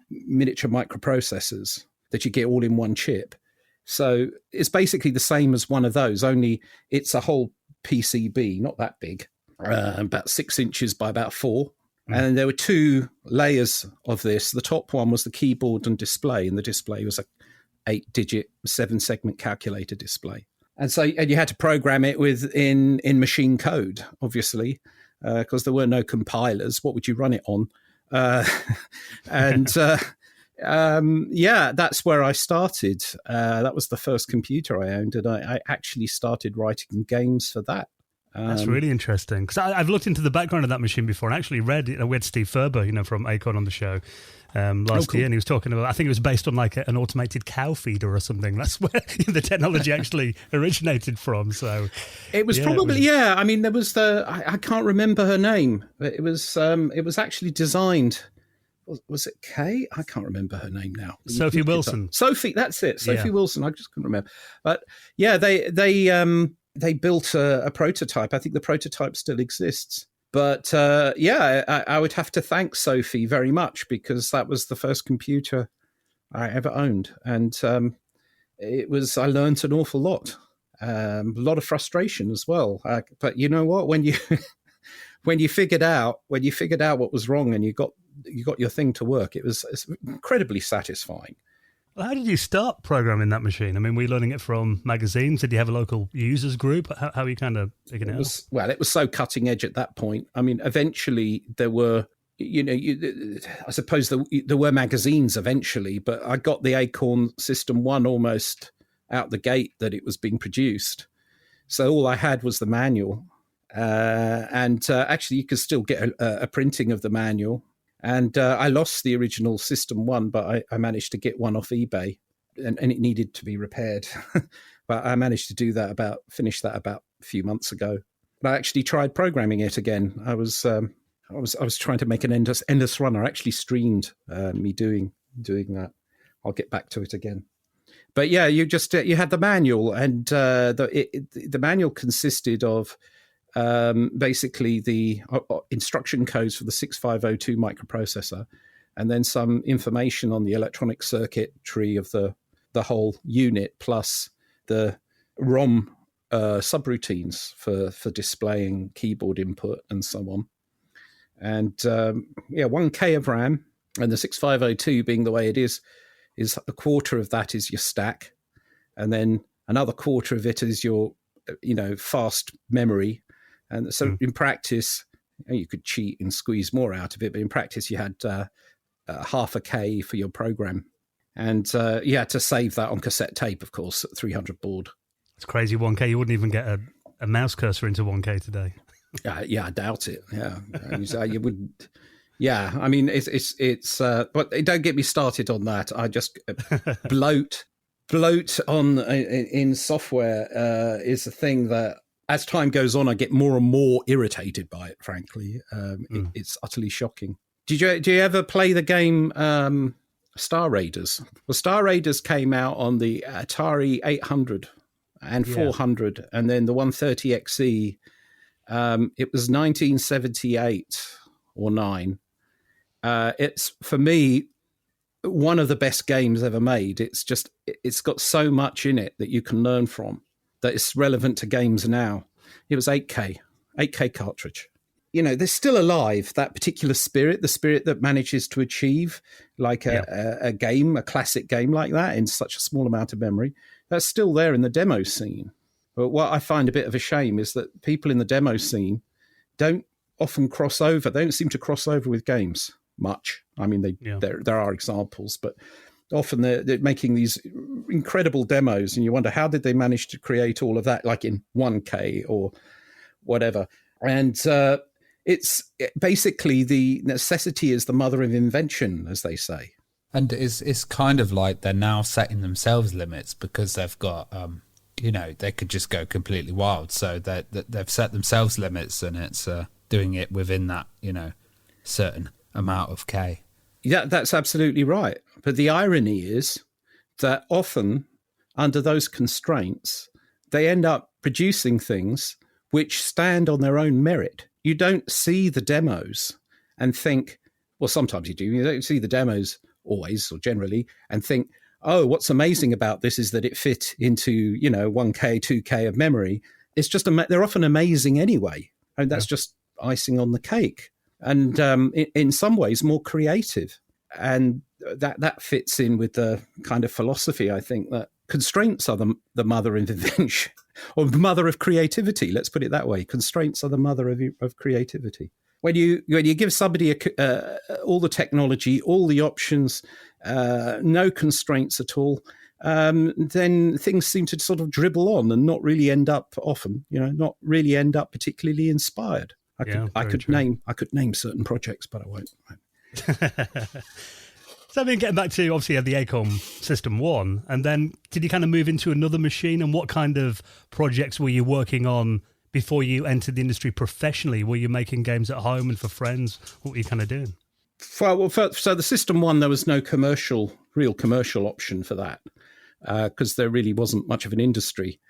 miniature microprocessors that you get all in one chip. So it's basically the same as one of those, only it's a whole PCB, not that big, about 6 inches by about 4. And there were 2 layers of this. The top one was the keyboard and display, and the display was a 8-digit 7-segment calculator display. And you had to program it in machine code, obviously, because there were no compilers. What would you run it on? That's where I started. That was the first computer I owned, and I actually started writing games for that. That's really interesting, because I've looked into the background of that machine before and actually read it. We had Steve Ferber, from Acorn on the show last year, and he was talking about, I think it was based on like an automated cow feeder or something. That's where the technology actually originated from. So it was probably there was I can't remember her name, but it was actually designed. Was it Kay? I can't remember her name now. Sophie Wilson. Sophie, that's it. Sophie Wilson. I just couldn't remember. But yeah, they built a prototype. I think the prototype still exists. But I would have to thank Sophie very much, because that was the first computer I ever owned. And I learned an awful lot. A lot of frustration as well. But you know what? When you figured out what was wrong and you got your thing to work, it's incredibly satisfying. Well, how did you start programming that machine? Were you learning it from magazines? Did you have a local users group? How are you kind of picking it up? Well, it was so cutting edge at that point. Eventually there were, I suppose there were magazines eventually, but I got the Acorn System 1 almost out the gate that it was being produced. So all I had was the manual. And actually you could still get a printing of the manual. And I lost the original System 1, but I managed to get one off eBay, and it needed to be repaired. But I managed to finish that about a few months ago. But I actually tried programming it again. I was trying to make an endless runner. I actually streamed me doing that. I'll get back to it again. But yeah, you had the manual, and the manual consisted of basically the instruction codes for the 6502 microprocessor, and then some information on the electronic circuitry of the whole unit, plus the ROM subroutines for displaying keyboard input and so on. And 1K of RAM, and the 6502 being the way it is a quarter of that is your stack, and then another quarter of it is your fast memory. And so in practice, you could cheat and squeeze more out of it, but in practice you had half a K for your program. And you had to save that on cassette tape, of course, at 300 baud. It's crazy, 1K. You wouldn't even get a mouse cursor into 1K today. Yeah, I doubt it. Yeah, you would. Yeah, I mean, it's. But don't get me started on that. I just bloat on in software is a thing that, as time goes on, I get more and more irritated by it. Frankly, it's utterly shocking. Do you ever play the game Star Raiders? Well, Star Raiders came out on the Atari 800 and 400, and then the 130XE. It was 1978 or 9. It's, for me, one of the best games ever made. It's got so much in it that you can learn from, that it's relevant to games now. It was 8K cartridge. You know, they're still alive, that particular spirit, the spirit that manages to achieve like a game, a classic game like that in such a small amount of memory. That's still there in the demo scene. But what I find a bit of a shame is that people in the demo scene don't often cross over. They don't seem to cross over with games much. I mean, there are examples, but often they're making these incredible demos, and you wonder, how did they manage to create all of that, like in 1K or whatever? And it's basically, the necessity is the mother of invention, as they say. And it's kind of like they're now setting themselves limits because they've got, they could just go completely wild. So they've set themselves limits, and it's doing it within that, certain amount of K. Yeah, that's absolutely right. But the irony is that often under those constraints, they end up producing things which stand on their own merit. You don't see the demos and think, well, sometimes you do. You don't see the demos always or generally and think, oh, what's amazing about this is that it fit into, 1K, 2K of memory. It's just, they're often amazing anyway. And that's just icing on the cake. And in some ways more creative. And that fits in with the kind of philosophy, I think, that constraints are the mother of invention, or the mother of creativity. Let's put it that way. Constraints are the mother of creativity. When you give somebody all the technology, all the options, no constraints at all, then things seem to sort of dribble on and not really end up particularly inspired. I could name certain projects, but I won't. So, I mean, getting back to, obviously, you had the Acorn System 1, and then did you kind of move into another machine, and what kind of projects were you working on before you entered the industry professionally? Were you making games at home and for friends? What were you kind of doing? Well, so the System 1, there was no real commercial option for that, because there really wasn't much of an industry.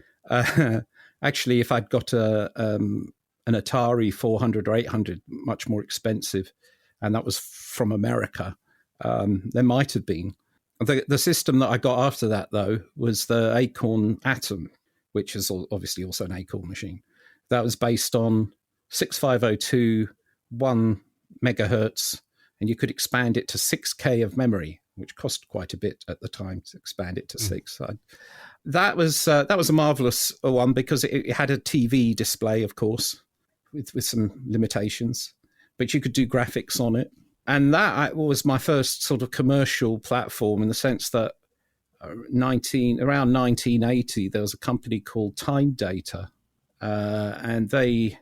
Actually, if I'd got an Atari 400 or 800, much more expensive, and that was from America, there might have been. The system that I got after that, though, was the Acorn Atom, which is obviously also an Acorn machine. That was based on 6502, 1 megahertz, and you could expand it to 6K of memory, which cost quite a bit at the time to expand it to 6. So that was a marvelous one because it had a TV display, of course, with some limitations, but you could do graphics on it. And that was my first sort of commercial platform, in the sense that around 1980, there was a company called Time Data, and they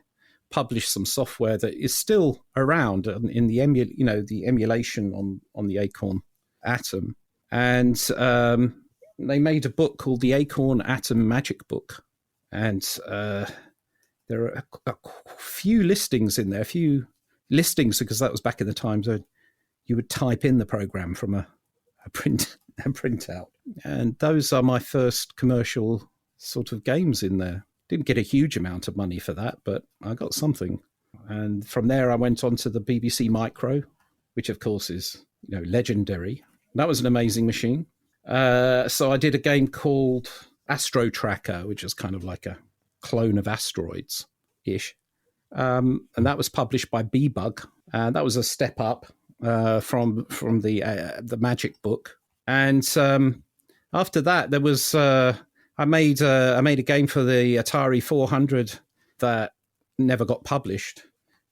published some software that is still around in the emulation on the Acorn Atom. And they made a book called the Acorn Atom Magic Book. And there are a few listings in there, because that was back in the time, so you would type in the program from a printout. And those are my first commercial sort of games in there. Didn't get a huge amount of money for that, but I got something. And from there, I went on to the BBC Micro, which of course is legendary. That was an amazing machine. So I did a game called Astro Tracker, which is kind of like a clone of Asteroids-ish. And that was published by Bebug. And that was a step up from the Magic Book. And after that, there was I made a game for the Atari 400 that never got published,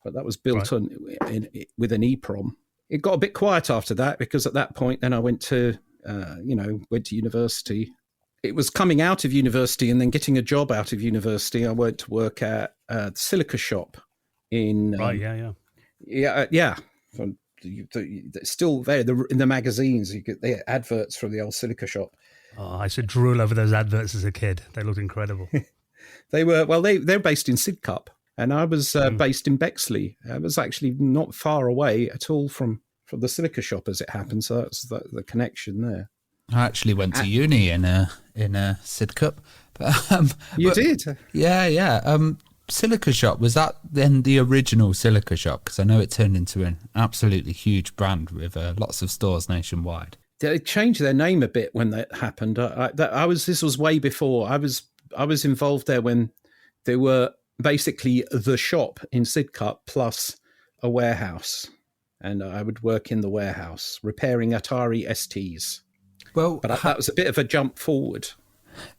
but that was built with an EEPROM. it got a bit quiet after that, because at that point, then I went to university. It was coming out of university and then getting a job out of university. I went to work at the Silica Shop in yeah. It's still there in the magazines. You get the adverts from the old Silica Shop. Oh, I used to drool over those adverts as a kid. They looked incredible. They're based in Sidcup, and I was based in Bexley. I was actually not far away at all from the Silica Shop, as it happened. So that's the connection there. I actually went to uni in Sidcup. You did? Yeah. Silica Shop, was that then the original Silica Shop? Because I know it turned into an absolutely huge brand with lots of stores nationwide. They changed their name a bit when that happened. This was way before. I was involved there when they were basically the shop in Sidcup plus a warehouse, and I would work in the warehouse repairing Atari STs. Well, but that was a bit of a jump forward.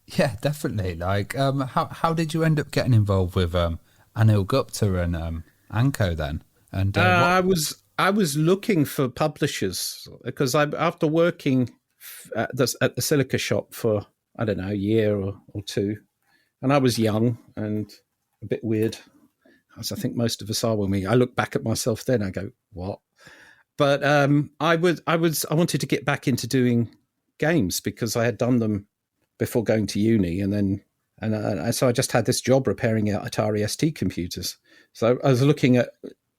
Yeah, definitely. Like, how did you end up getting involved with Anil Gupta and Anko then? And I was looking for publishers, because after working at the Silica Shop for, I don't know, a year or two, and I was young and a bit weird, as I think most of us are when I look back at myself then, I go, what? But I wanted to get back into doing games, because I had done them before going to uni, and so I just had this job repairing Atari ST computers. So I was looking at,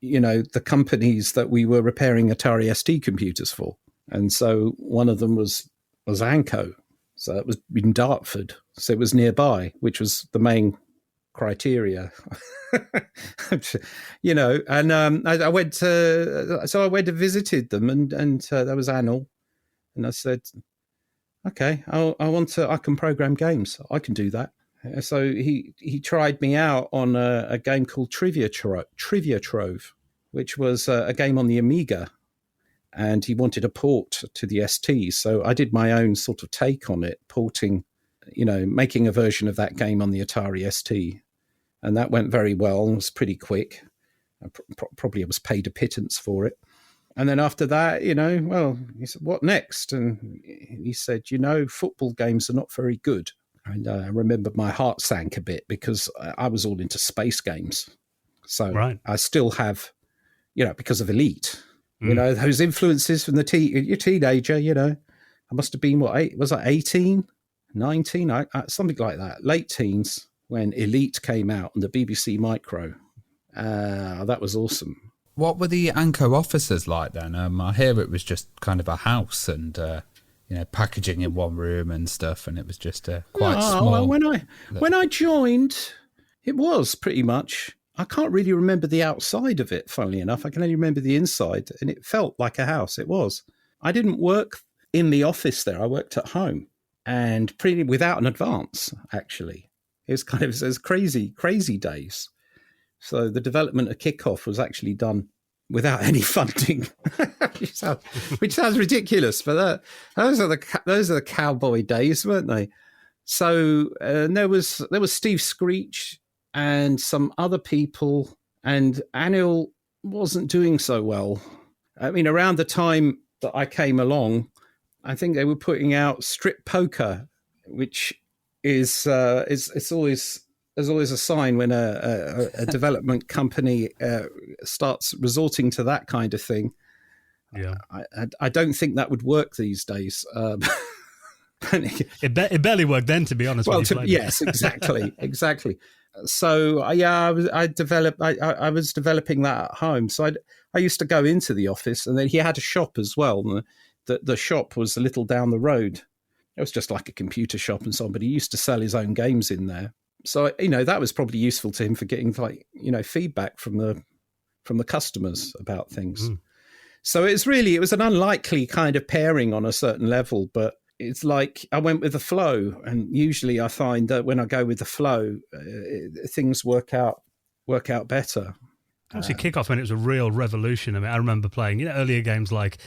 the companies that we were repairing Atari ST computers for, and so one of them was Anko. So it was in Dartford, so it was nearby, which was the main criteria. And I went to visited them, and there was Anil, and I said, okay, I can program games. I can do that. So he tried me out on a game called Trivia Trove, which was a game on the Amiga, and he wanted a port to the ST. So I did my own sort of take on it, porting, making a version of that game on the Atari ST. And that went very well and was pretty quick. Probably I was paid a pittance for it. And then after that, he said, what next? And he said, football games are not very good. And I remember my heart sank a bit, because I was all into space games. So right. I still have, because of Elite, those influences from your teenager, I must have been, was I 18, 19, something like that, late teens, when Elite came out on the BBC Micro. That was awesome. What were the Anko offices like then? I hear it was just kind of a house and, packaging in one room and stuff, and it was just quite small. Well, when I joined, it was pretty much. I can't really remember the outside of it, funnily enough. I can only remember the inside, and it felt like a house. It was. I didn't work in the office there. I worked at home, and pretty without an advance, actually. It was kind of those crazy days. So the development of Kickoff was actually done without any funding, which sounds ridiculous, but those are the cowboy days, weren't they? So there was Steve Screech and some other people, and Anil wasn't doing so well. I mean, around the time that I came along, I think they were putting out Strip Poker, which is it's always. There's always a sign when a development company starts resorting to that kind of thing. Yeah, I don't think that would work these days. It barely worked then, to be honest. Well, yes, exactly. So I was developing that at home. So I used to go into the office, and then he had a shop as well. And the shop was a little down the road. It was just like a computer shop and so on, but he used to sell his own games in there. So, that was probably useful to him for getting feedback from the customers about things. Mm. So it was an unlikely kind of pairing on a certain level, but it's like I went with the flow. And usually I find that when I go with the flow, things work out better. Obviously, Kickoff, when it was a real revolution. I mean, I remember playing earlier games like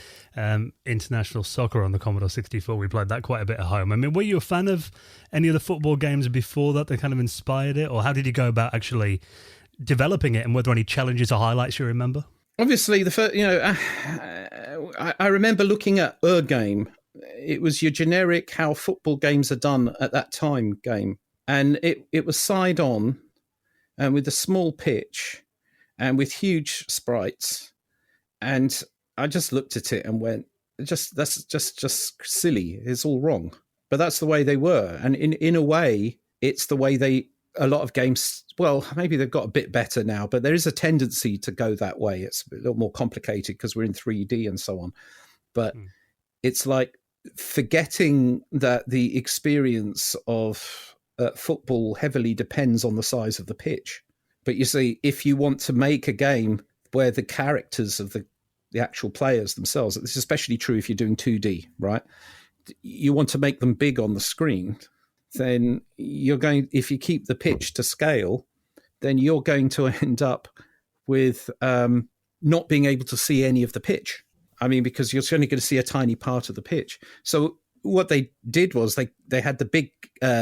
International Soccer on the Commodore 64. We played that quite a bit at home. I mean, were you a fan of any of the football games before that kind of inspired it? Or how did you go about actually developing it? And were there any challenges or highlights you remember? obviously the first, I remember looking at a game. It was your generic how football games are done at that time game, and it was side on, and with a small pitch, and with huge sprites, and I just looked at it and went, that's just silly. It's all wrong. But that's the way they were, and in a way, it's the way a lot of games. Well, maybe they've got a bit better now, but there is a tendency to go that way. It's a little more complicated because we're in 3D and so on. But it's like forgetting that the experience of football heavily depends on the size of the pitch. But you see, if you want to make a game where the characters of the actual players themselves, this is especially true if you're doing 2D, right? You want to make them big on the screen, then if you keep the pitch to scale, then you're going to end up with not being able to see any of the pitch. I mean, because you're only going to see a tiny part of the pitch. So what they did was they had the big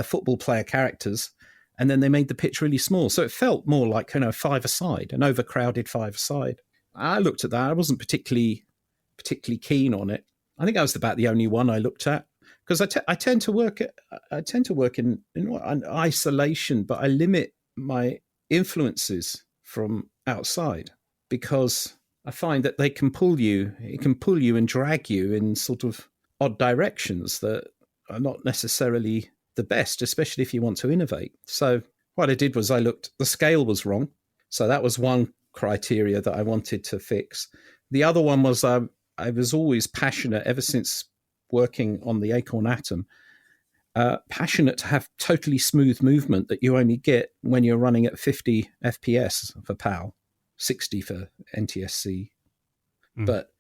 football player characters, and then they made the pitch really small. So it felt more like, five-a-side, an overcrowded five-a-side. I looked at that. I wasn't particularly keen on it. I think I was about the only one I looked at, because I tend to work in isolation, but I limit my influences from outside, because I find that it can pull you and drag you in sort of odd directions that are not necessarily the best, especially if you want to innovate. So what I did was the scale was wrong. So that was one criteria that I wanted to fix. The other one was I was always passionate, ever since working on the Acorn Atom, passionate to have totally smooth movement that you only get when you're running at 50 FPS for PAL, 60 for NTSC. But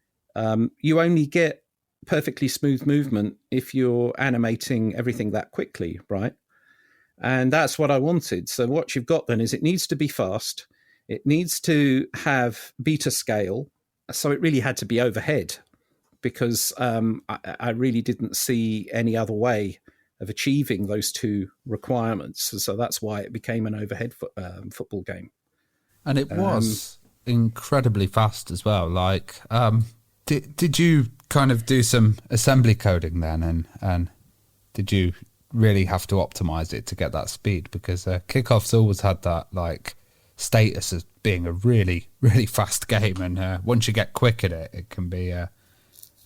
you only get perfectly smooth movement if you're animating everything that quickly, right? And that's what I wanted. So what you've got then is it needs to be fast. It needs to have beta scale. So it really had to be overhead, because I really didn't see any other way of achieving those two requirements. So that's why it became an overhead football game. And it was incredibly fast as well. Like, did you kind of do some assembly coding then? And did you really have to optimize it to get that speed? Because Kickoff's always had that, like, status as being a really, really fast game. And once you get quick at it, it can be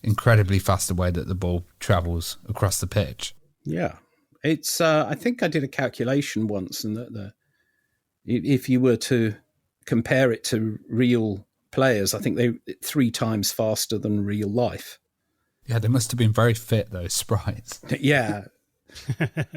incredibly fast the way that the ball travels across the pitch. Yeah. It's, I think I did a calculation once, and that if you were to compare it to real players, I think they're 3 times faster than real life. Yeah, they must have been very fit, those sprites. Yeah.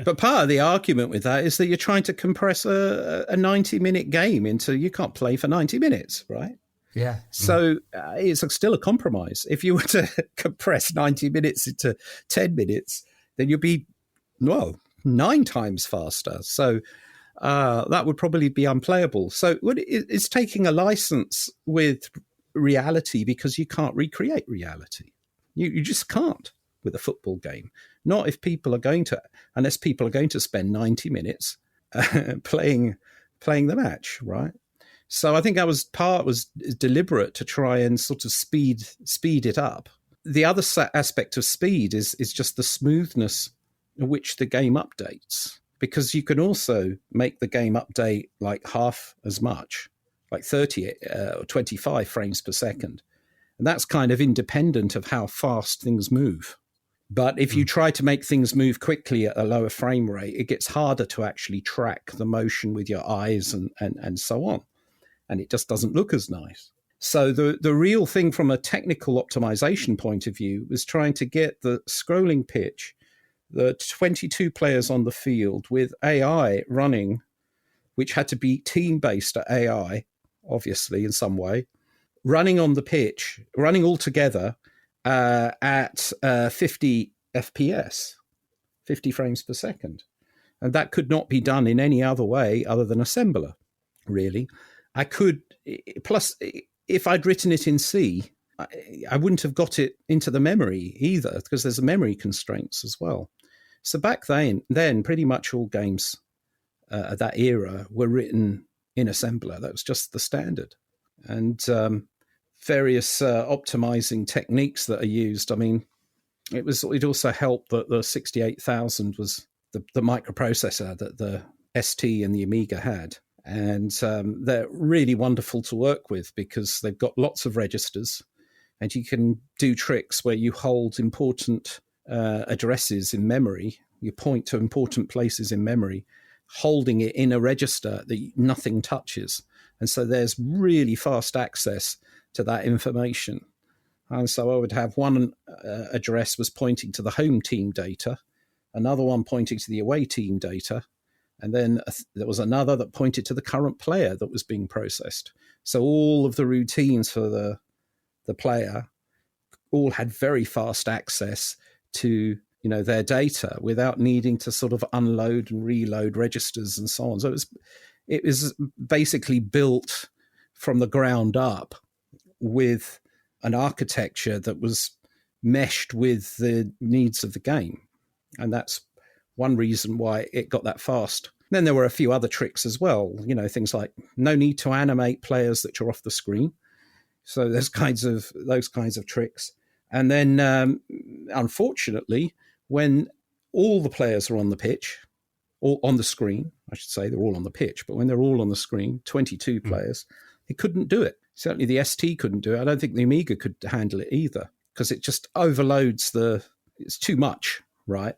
But part of the argument with that is that you're trying to compress a 90-minute game into, you can't play for 90 minutes, right? Yeah. So it's still a compromise. If you were to compress 90 minutes into 10 minutes, then you'd be, 9 times faster. So that would probably be unplayable. So it's taking a license with reality, because you can't recreate reality. You just can't with a football game. Not if people are going to, unless people are going to spend 90 minutes playing the match, right? So I think part was deliberate to try and sort of speed it up. The other aspect of speed is just the smoothness at which the game updates, because you can also make the game update like half as much, like 30 or 25 frames per second. And that's kind of independent of how fast things move. But if you try to make things move quickly at a lower frame rate, it gets harder to actually track the motion with your eyes and so on. And it just doesn't look as nice. So the real thing from a technical optimization point of view was trying to get the scrolling pitch, the 22 players on the field with AI running, which had to be team-based AI, obviously, in some way, running on the pitch, running all together at 50 FPS, 50 frames per second. And that could not be done in any other way other than assembler, really. I could, plus, if I'd written it in C, I wouldn't have got it into the memory either, because there's a memory constraints as well. So back then pretty much all games at that era were written in assembler. That was just the standard. And various optimizing techniques that are used. I mean, it also helped that the 68,000 was the microprocessor that the ST and the Amiga had. And they're really wonderful to work with because they've got lots of registers, and you can do tricks where you hold important addresses in memory. You point to important places in memory, holding it in a register that nothing touches. And so there's really fast access to that information. And so I would have one address was pointing to the home team data, another one pointing to the away team data, and then there was another that pointed to the current player that was being processed. So all of the routines for the player all had very fast access to their data without needing to sort of unload and reload registers and so on. So it was basically built from the ground up with an architecture that was meshed with the needs of the game. And that's one reason why it got that fast. Then there were a few other tricks as well, things like no need to animate players that are off the screen. So there's those kinds of tricks. And then, unfortunately, when all the players are on the pitch, or on the screen, I should say, they're all on the pitch, but when they're all on the screen, 22 players, it couldn't do it. Certainly the ST couldn't do it. I don't think the Amiga could handle it either, because it just overloads it's too much, right?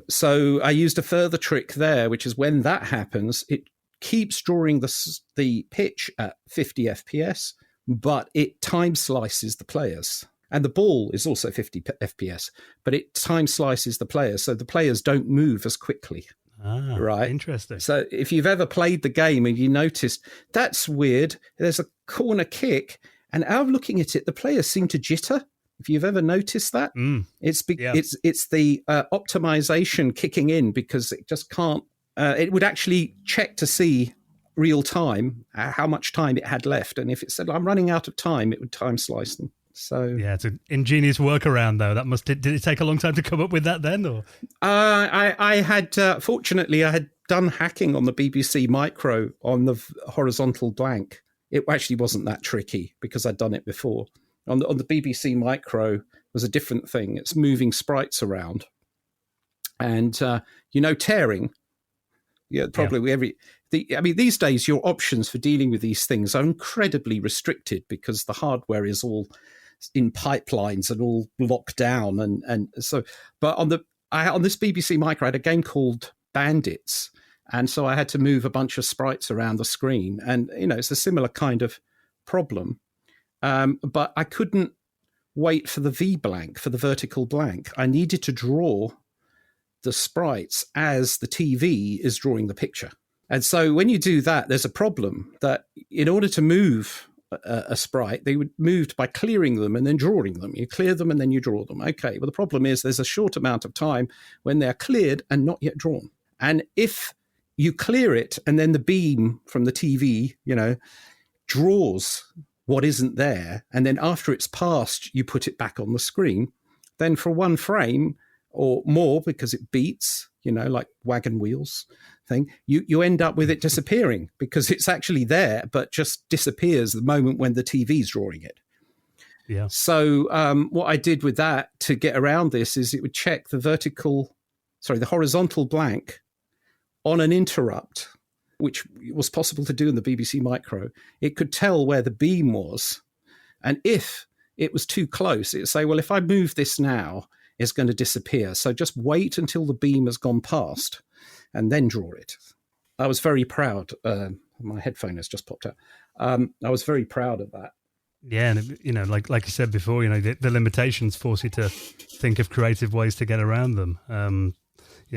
So I used a further trick there, which is when that happens, it keeps drawing the pitch at 50 FPS, but it time slices the players. And the ball is also 50 FPS, but it time slices the players, so the players don't move as quickly. Right. Interesting. So if you've ever played the game and you noticed, that's weird, there's a corner kick, and out of looking at it, the players seem to jitter. If you've ever noticed that, it's the optimization kicking in, because it just can't. It would actually check to see real time how much time it had left, and if it said I'm running out of time, it would time slice them. So yeah, it's an ingenious workaround, though. Did it take a long time to come up with that then? Or I had fortunately I had done hacking on the BBC Micro on the horizontal blank. It actually wasn't that tricky because I'd done it before. On the BBC Micro was a different thing. It's moving sprites around, and tearing. Yeah, probably these days your options for dealing with these things are incredibly restricted because the hardware is all in pipelines and all locked down, and so. But on this BBC Micro, I had a game called Bandits, and so I had to move a bunch of sprites around the screen, and it's a similar kind of problem. But I couldn't wait for the V blank, for the vertical blank. I needed to draw the sprites as the TV is drawing the picture. And so when you do that, there's a problem that in order to move a sprite, they would moved by clearing them and then drawing them. You clear them and then you draw them. Okay, well, the problem is there's a short amount of time when they're cleared and not yet drawn. And if you clear it and then the beam from the TV, draws what isn't there, and then after it's passed, you put it back on the screen, then for one frame or more, because it beats, like wagon wheels thing, you end up with it disappearing because it's actually there, but just disappears the moment when the TV's drawing it. Yeah. So what I did with that to get around this is it would check the horizontal blank on an interrupt, which was possible to do in the BBC Micro. It could tell where the beam was. And if it was too close, it would say, well, if I move this now, it's going to disappear. So just wait until the beam has gone past and then draw it. I was very proud. My headphone has just popped out. I was very proud of that. Yeah, and like you said before, the limitations force you to think of creative ways to get around them.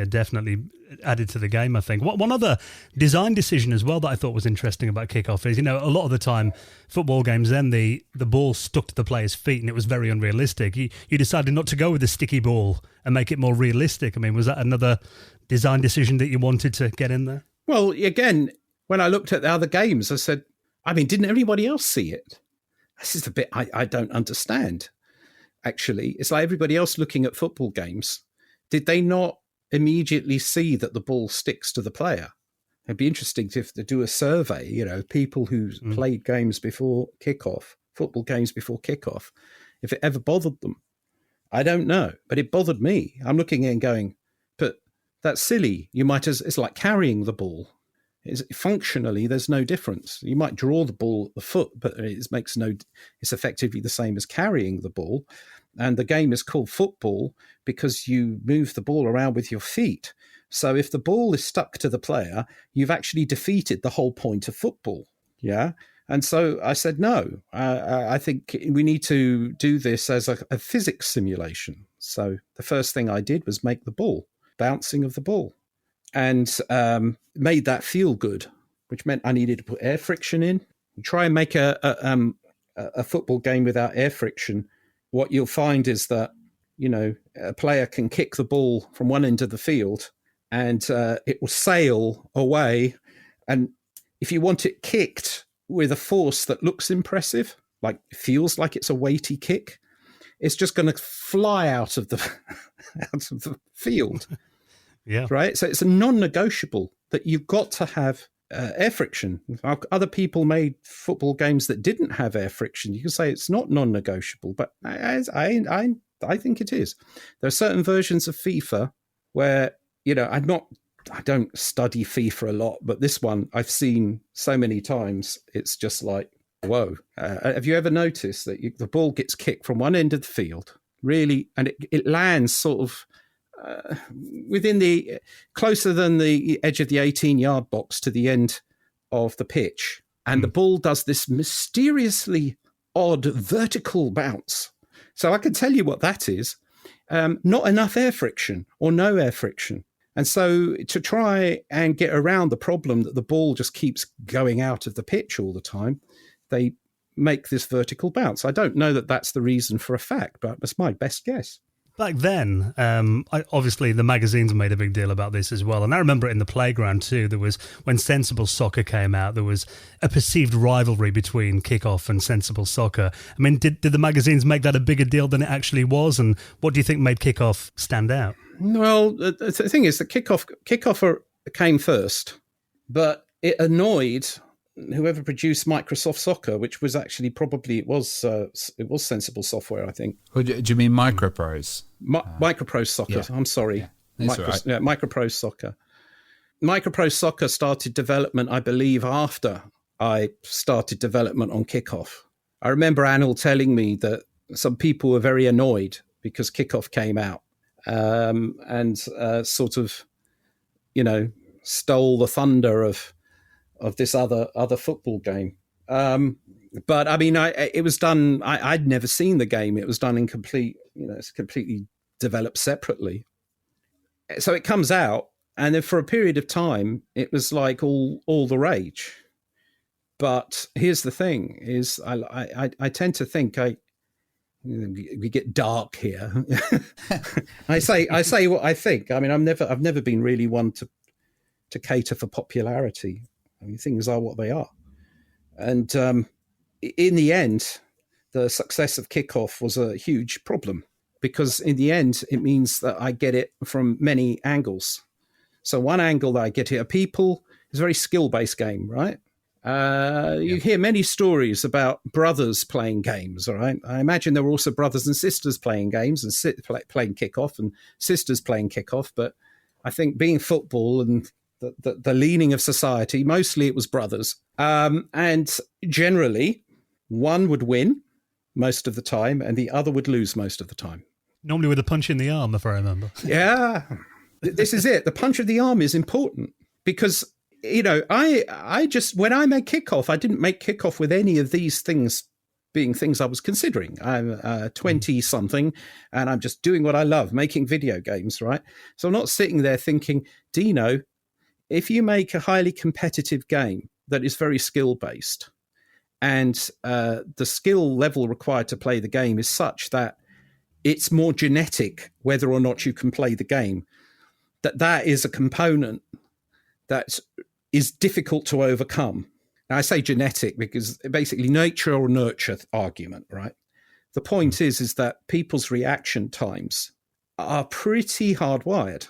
Definitely added to the game, I think. One other design decision as well that I thought was interesting about Kickoff is, a lot of the time, football games then, the ball stuck to the player's feet and it was very unrealistic. You decided not to go with the sticky ball and make it more realistic. I mean, was that another design decision that you wanted to get in there? Well, again, when I looked at the other games, I said, didn't everybody else see it? This is the bit I don't understand, actually. It's like everybody else looking at football games. Did they not immediately see that the ball sticks to the player? It'd be interesting to do a survey, people who played games before Kickoff football games before kickoff, if it ever bothered them. I don't know, but it bothered me. I'm looking at it and going, but that's silly. It's like carrying the ball. Functionally, there's no difference. You might draw the ball at the foot, but it's effectively the same as carrying the ball. And the game is called football because you move the ball around with your feet. So if the ball is stuck to the player, you've actually defeated the whole point of football. Yeah. And so I said, no, I think we need to do this as a physics simulation. So the first thing I did was make the ball, bouncing of the ball, and made that feel good, which meant I needed to put air friction in. Try and make a football game without air friction. What you'll find is that, a player can kick the ball from one end of the field and it will sail away. And if you want it kicked with a force that looks impressive, like feels like it's a weighty kick, it's just going to fly out of the field. Yeah. Right. So it's a non-negotiable that you've got to have air friction. Other people made football games that didn't have air friction. You can say it's not non-negotiable, but I think it is. There are certain versions of FIFA where, I don't study FIFA a lot, but this one I've seen so many times. It's just like, whoa. Have you ever noticed that the ball gets kicked from one end of the field, really, and it lands sort of closer than the edge of the 18-yard box to the end of the pitch. And the ball does this mysteriously odd vertical bounce. So I can tell you what that is. Not enough air friction or no air friction. And so to try and get around the problem that the ball just keeps going out of the pitch all the time, they make this vertical bounce. I don't know that that's the reason for a fact, but that's my best guess. Back then, obviously the magazines made a big deal about this as well. And I remember it in the playground too. There was, when Sensible Soccer came out, there was a perceived rivalry between Kickoff and Sensible Soccer. I mean, did the magazines make that a bigger deal than it actually was? And what do you think made Kickoff stand out? Well, the thing is that Kickoff came first, but it annoyed whoever produced Microsoft Soccer, which was actually it was Sensible Software, I think. Or do you mean Microprose? Microprose Soccer. Yeah. I'm sorry. Yeah, Microprose Soccer. Microprose Soccer started development, I believe, after I started development on Kickoff. I remember Anil telling me that some people were very annoyed because Kickoff came out and sort of, stole the thunder of this other football game. But I mean, it was done. I'd never seen the game. It was done in complete. It's completely developed separately. So it comes out, and then for a period of time, it was like all the rage. But here's the thing: is I tend to think we get dark here. I say what I think. I mean, I've never been really one to cater for popularity. I mean, things are what they are. And in the end, the success of Kickoff was a huge problem because in the end, it means that I get it from many angles. So one angle that I get it, it's a very skill-based game, right? You hear many stories about brothers playing games, all right? I imagine there were also brothers and sisters playing games and playing Kickoff and sisters playing Kickoff. But I think being football and the leaning of society, mostly it was brothers. And generally, one would win most of the time and the other would lose most of the time. Normally with a punch in the arm, if I remember. Yeah, this is it. The punch of the arm is important because, I just, when I made Kickoff, I didn't make Kickoff with any of these things being things I was considering. I'm 20-something and I'm just doing what I love, making video games, right? So I'm not sitting there thinking, Dino, if you make a highly competitive game that is very skill-based and the skill level required to play the game is such that it's more genetic whether or not you can play the game, that is a component that is difficult to overcome. Now, I say genetic because basically nature or nurture argument, right? The point is that people's reaction times are pretty hardwired.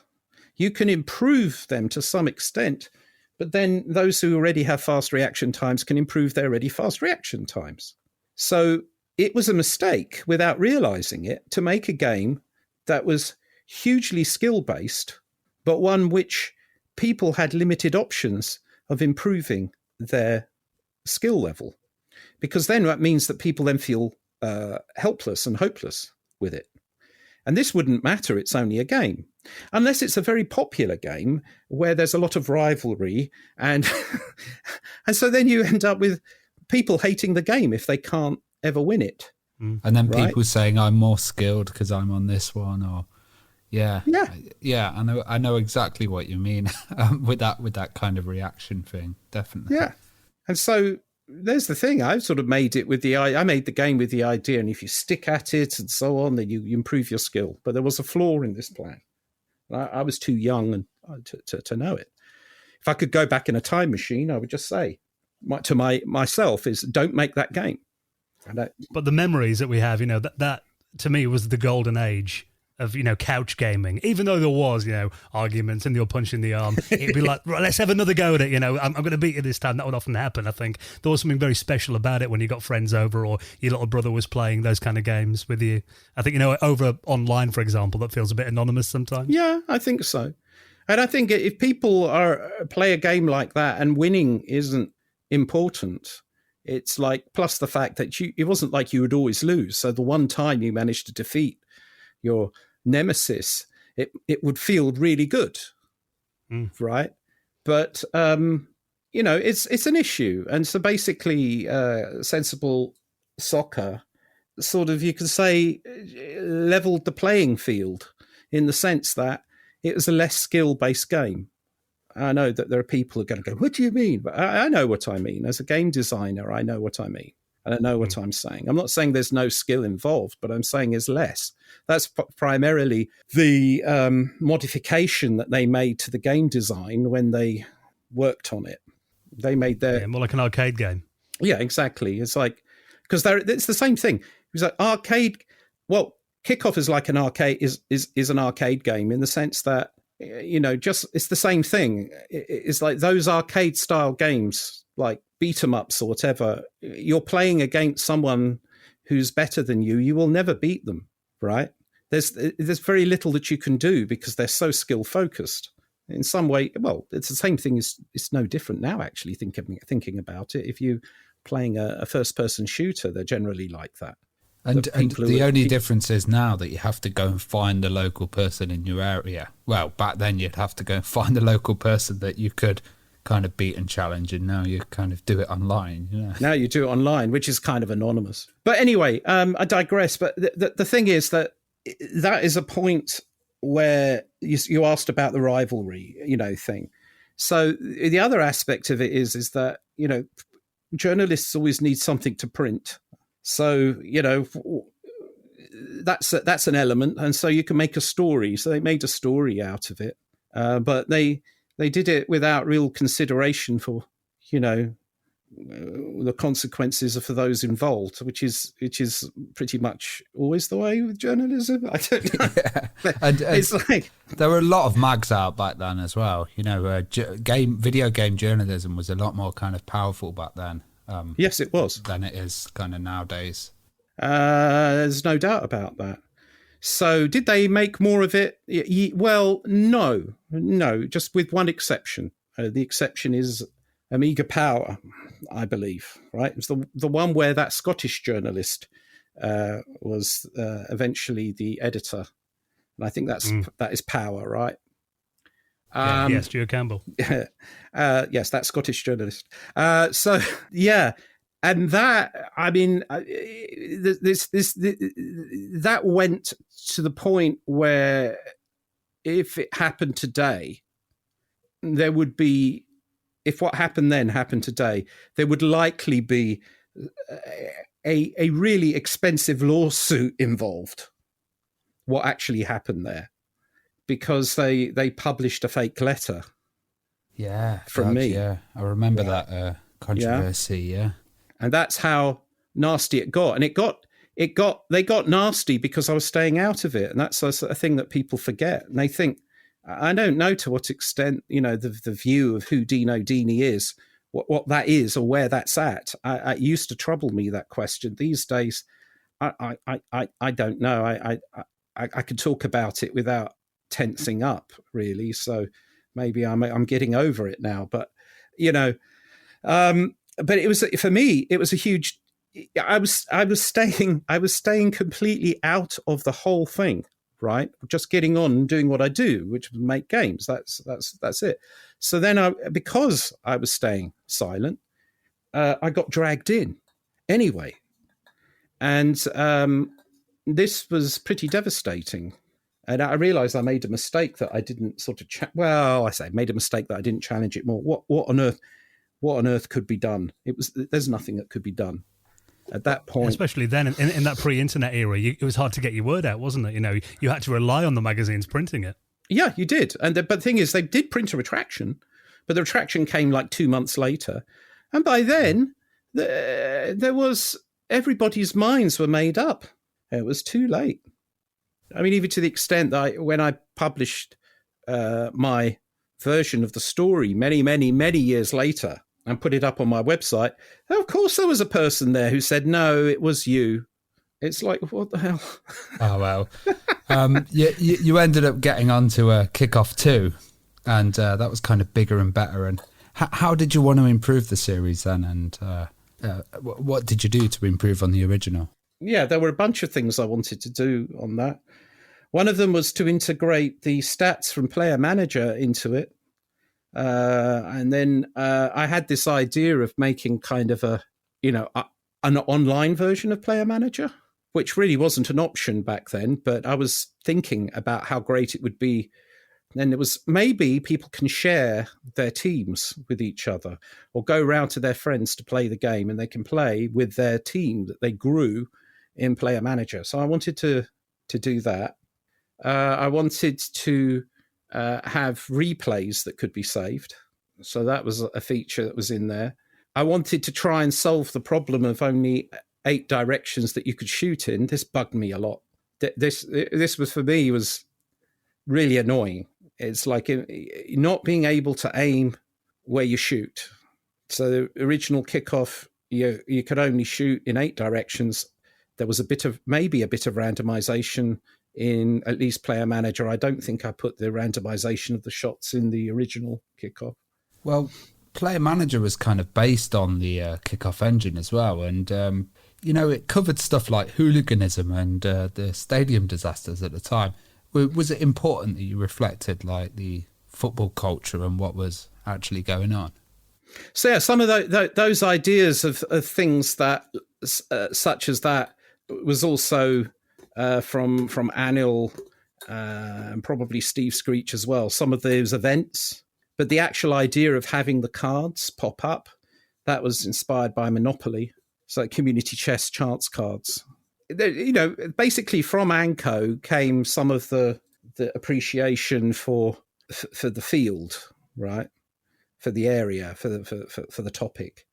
You can improve them to some extent, but then those who already have fast reaction times can improve their already fast reaction times. So it was a mistake, without realizing it, to make a game that was hugely skill-based, but one which people had limited options of improving their skill level. Because then that means that people then feel helpless and hopeless with it. And this wouldn't matter, it's only a game. Unless it's a very popular game where there's a lot of rivalry, and and so then you end up with people hating the game if they can't ever win it. And then people saying, I'm more skilled because I'm on this one, or yeah. I know exactly what you mean with that kind of reaction thing, definitely. Yeah, and so there's the thing. I sort of made it with I made the game with the idea, and if you stick at it and so on, then you improve your skill. But there was a flaw in this plan. I was too young to know it. If I could go back in a time machine, I would just say to myself is, don't make that game. But the memories that we have, that to me was the golden age of, couch gaming. Even though there was, arguments and you're punching the arm, it'd be like, right, let's have another go at it. I'm going to beat you this time. That would often happen, I think. There was something very special about it when you got friends over or your little brother was playing those kind of games with you. I think, over online, for example, that feels a bit anonymous sometimes. Yeah, I think so. And I think if people play a game like that and winning isn't important, it's like, plus the fact that it wasn't like you would always lose. So the one time you managed to defeat your nemesis, it would feel really good, right? But it's an issue, and so basically, sensible soccer sort of, you could say, leveled the playing field in the sense that it was a less skill-based game. I know that there are people who are going to go, "What do you mean?" But I know what I mean. As a game designer, I know what I mean. I don't know what I'm saying. I'm not saying there's no skill involved, but I'm saying there's less. That's primarily the modification that they made to the game design when they worked on it. They made more like an arcade game. Yeah, exactly. It's like, because it's the same thing. It's like arcade. Well, Kickoff is like an arcade is an arcade game in the sense that it's the same thing. It's like those arcade style games, like beat 'em ups or whatever. You're playing against someone who's better than you. You will never beat them, right? There's very little that you can do because they're so skill focused. In some way, well, it's the same thing. It's no different now. Actually, thinking about it, if you're playing a first person shooter, they're generally like that. And the only difference is now that you have to go and find the local person in your area. Well, back then you'd have to go and find the local person that you could kind of beat and challenge, and now you kind of do it online. Now you do it online, which is kind of anonymous. But anyway, I digress. But the thing is that is a point where you asked about the rivalry, thing. So the other aspect of it is that, journalists always need something to print. So, that's an element. And so you can make a story. So they made a story out of it. But they did it without real consideration for, the consequences for those involved, which is pretty much always the way with journalism. I don't know. Yeah. And it's like there were a lot of mags out back then as well. Video game journalism was a lot more kind of powerful back then. Yes, it was. Than it is kind of nowadays. There's no doubt about that. So did they make more of it? Well, no, just with one exception. The exception is Amiga Power, I believe, right? It was the one where that Scottish journalist was eventually the editor. And I think that is Power, right? Yes, Stuart Campbell. Yes, that Scottish journalist. So, yeah. And that, I mean, that went to the point where if it happened today, there would be, if what happened then happened today, there would likely be a really expensive lawsuit involved. What actually happened there? Because they published a fake letter. Yeah, from me. Yeah, I remember that controversy. Yeah, and that's how nasty it got. And they got nasty because I was staying out of it, and that's a thing that people forget. And they think, I don't know to what extent the view of who Dino Dini is what that is or where that's at. It used to trouble me, that question. These days, I don't know. I could talk about it without tensing up, really. So maybe I'm getting over it now. But but it was, for me, it was a huge. I was staying completely out of the whole thing. Right, just getting on and doing what I do, which was make games. That's it. So then, because I was staying silent, I got dragged in anyway, and this was pretty devastating. And I realised I made a mistake that I didn't sort of. Made a mistake that I didn't challenge it more. What on earth could be done? There's nothing that could be done. At that point, especially then in that pre-internet era, it was hard to get your word out, wasn't it? You had to rely on the magazines printing it. Yeah, you did. But the thing is, they did print a retraction, but the retraction came like 2 months later, and by then there was, everybody's minds were made up. It was too late. I mean, even to the extent that when I published my version of the story many, many, many years later, and put it up on my website, of course there was a person there who said, no, it was you. It's like, what the hell? Oh, well. You ended up getting onto a Kickoff 2, and that was kind of bigger and better. And how did you want to improve the series then? And what did you do to improve on the original? Yeah, there were a bunch of things I wanted to do on that. One of them was to integrate the stats from Player Manager into it. And then I had this idea of making kind of an online version of Player Manager, which really wasn't an option back then. But I was thinking about how great it would be. And it was, maybe people can share their teams with each other, or go round to their friends to play the game, and they can play with their team that they grew in Player Manager. So I wanted to do that. I wanted to have replays that could be saved. So that was a feature that was in there. I wanted to try and solve the problem of only 8 directions that you could shoot in. This bugged me a lot. This was, for me, was really annoying. It's like not being able to aim where you shoot. So the original Kickoff, you could only shoot in 8 directions. There was maybe a bit of randomization in at least Player Manager. I don't think I put the randomization of the shots in the original Kickoff. Well, Player Manager was kind of based on the Kickoff engine as well. And, it covered stuff like hooliganism and the stadium disasters at the time. Was it important that you reflected like the football culture and what was actually going on? So yeah, some of those ideas of things that, such as that, was also from Anil and probably Steve Screech as well. Some of those events, but the actual idea of having the cards pop up, that was inspired by Monopoly. So community chess chance cards. Basically from Anko came some of the appreciation for the field, right? For the area, for the topic.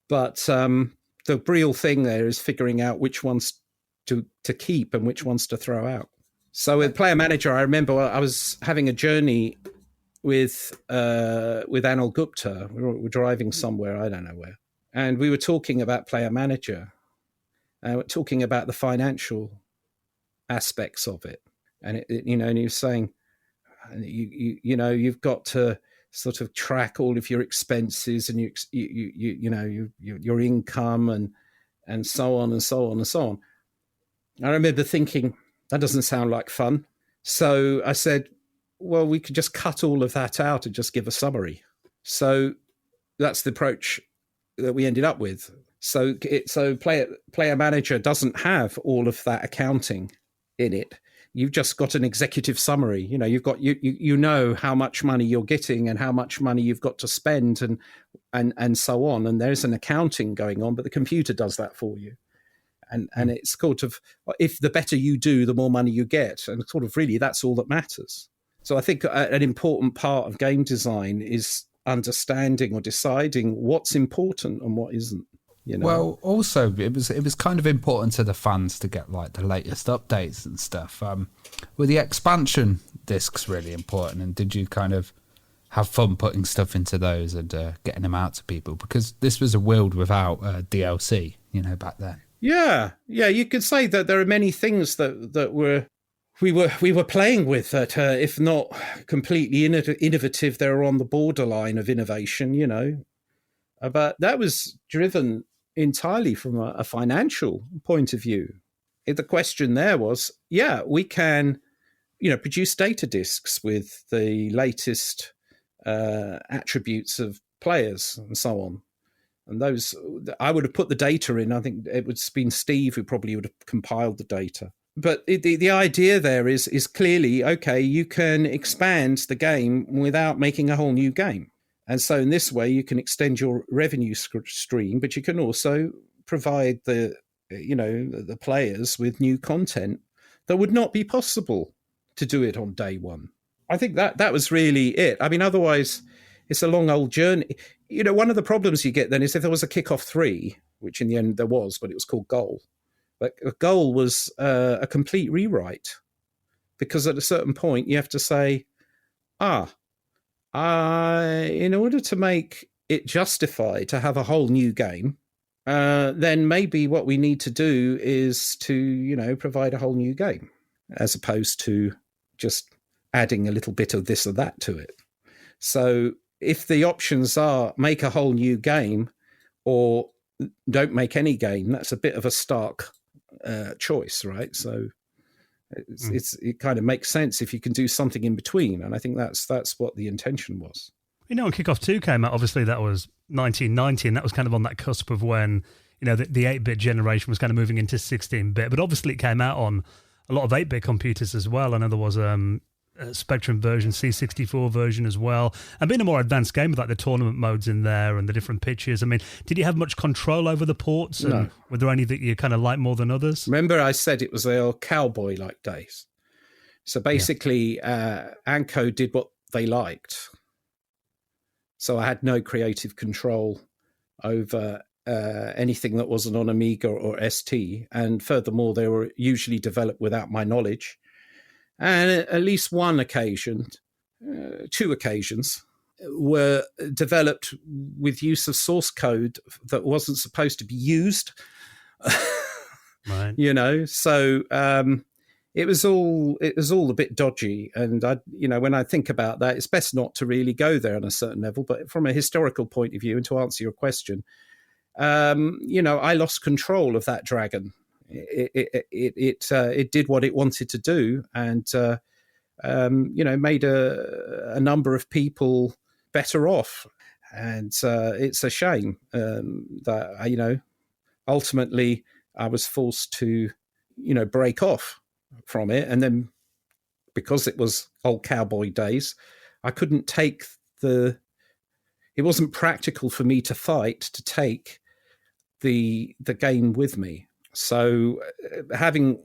But the real thing there is figuring out which ones to keep and which ones to throw out. So with Player Manager, I remember I was having a journey with Anil Gupta. We were driving somewhere, I don't know where, and we were talking about Player Manager. Talking about the financial aspects of it, and and he was saying, you've got to sort of track all of your expenses and your income and so on and so on and so on. I remember thinking, that doesn't sound like fun. So I said, well, we could just cut all of that out and just give a summary. So that's the approach that we ended up with. So Player Manager doesn't have all of that accounting in it. You've just got an executive summary. You've got you know how much money you're getting and how much money you've got to spend and so on. And there's an accounting going on, but the computer does that for you. And it's sort of, if the better you do, the more money you get. And sort of really that's all that matters. So I think an important part of game design is understanding or deciding what's important and what isn't. Well, also it was kind of important to the fans to get like the latest updates and stuff. Were the expansion discs really important, and did you kind of have fun putting stuff into those and getting them out to people, because this was a world without DLC, back then. Yeah, you could say that there are many things that we were playing with that, if not completely innovative, they were on the borderline of innovation, But that was driven entirely from a financial point of view. The question there was, we can, produce data disks with the latest attributes of players and so on. And those, I would have put the data in. I think it would have been Steve who probably would have compiled the data. But the idea there is clearly, okay, you can expand the game without making a whole new game. And so in this way, you can extend your revenue stream, but you can also provide the players with new content that would not be possible to do it on day one. I think that was really it. I mean, otherwise, it's a long old journey. One of the problems you get then is if there was a Kickoff 3, which in the end there was, but it was called Goal. But a Goal was a complete rewrite, because at a certain point you have to say, in order to make it justify to have a whole new game, then maybe what we need to do is to, provide a whole new game, as opposed to just adding a little bit of this or that to it. So if the options are make a whole new game or don't make any game, that's a bit of a stark choice, right? So it kind of makes sense if you can do something in between, and I think that's what the intention was. When Kickoff 2 came out, obviously that was 1990, and that was kind of on that cusp of when the 8-bit generation was kind of moving into 16-bit, but obviously it came out on a lot of 8-bit computers as well. I know there was a Spectrum version, C64 version as well, and being a more advanced game with like the tournament modes in there and the different pitches. I mean, did you have much control over the ports? And no. Were there any that you kind of liked more than others? Remember I said it was the old cowboy-like days. So basically, Anco did what they liked. So I had no creative control over anything that wasn't on Amiga or ST. And furthermore, they were usually developed without my knowledge. And at least one occasion, 2 occasions, were developed with use of source code that wasn't supposed to be used. Right. So it was all a bit dodgy. And when I think about that, it's best not to really go there on a certain level. But from a historical point of view, and to answer your question, I lost control of that dragon. It did what it wanted to do, and made a number of people better off. And it's a shame that ultimately I was forced to break off from it, and then because it was old cowboy days, I couldn't take it wasn't practical for me to take the game with me. So having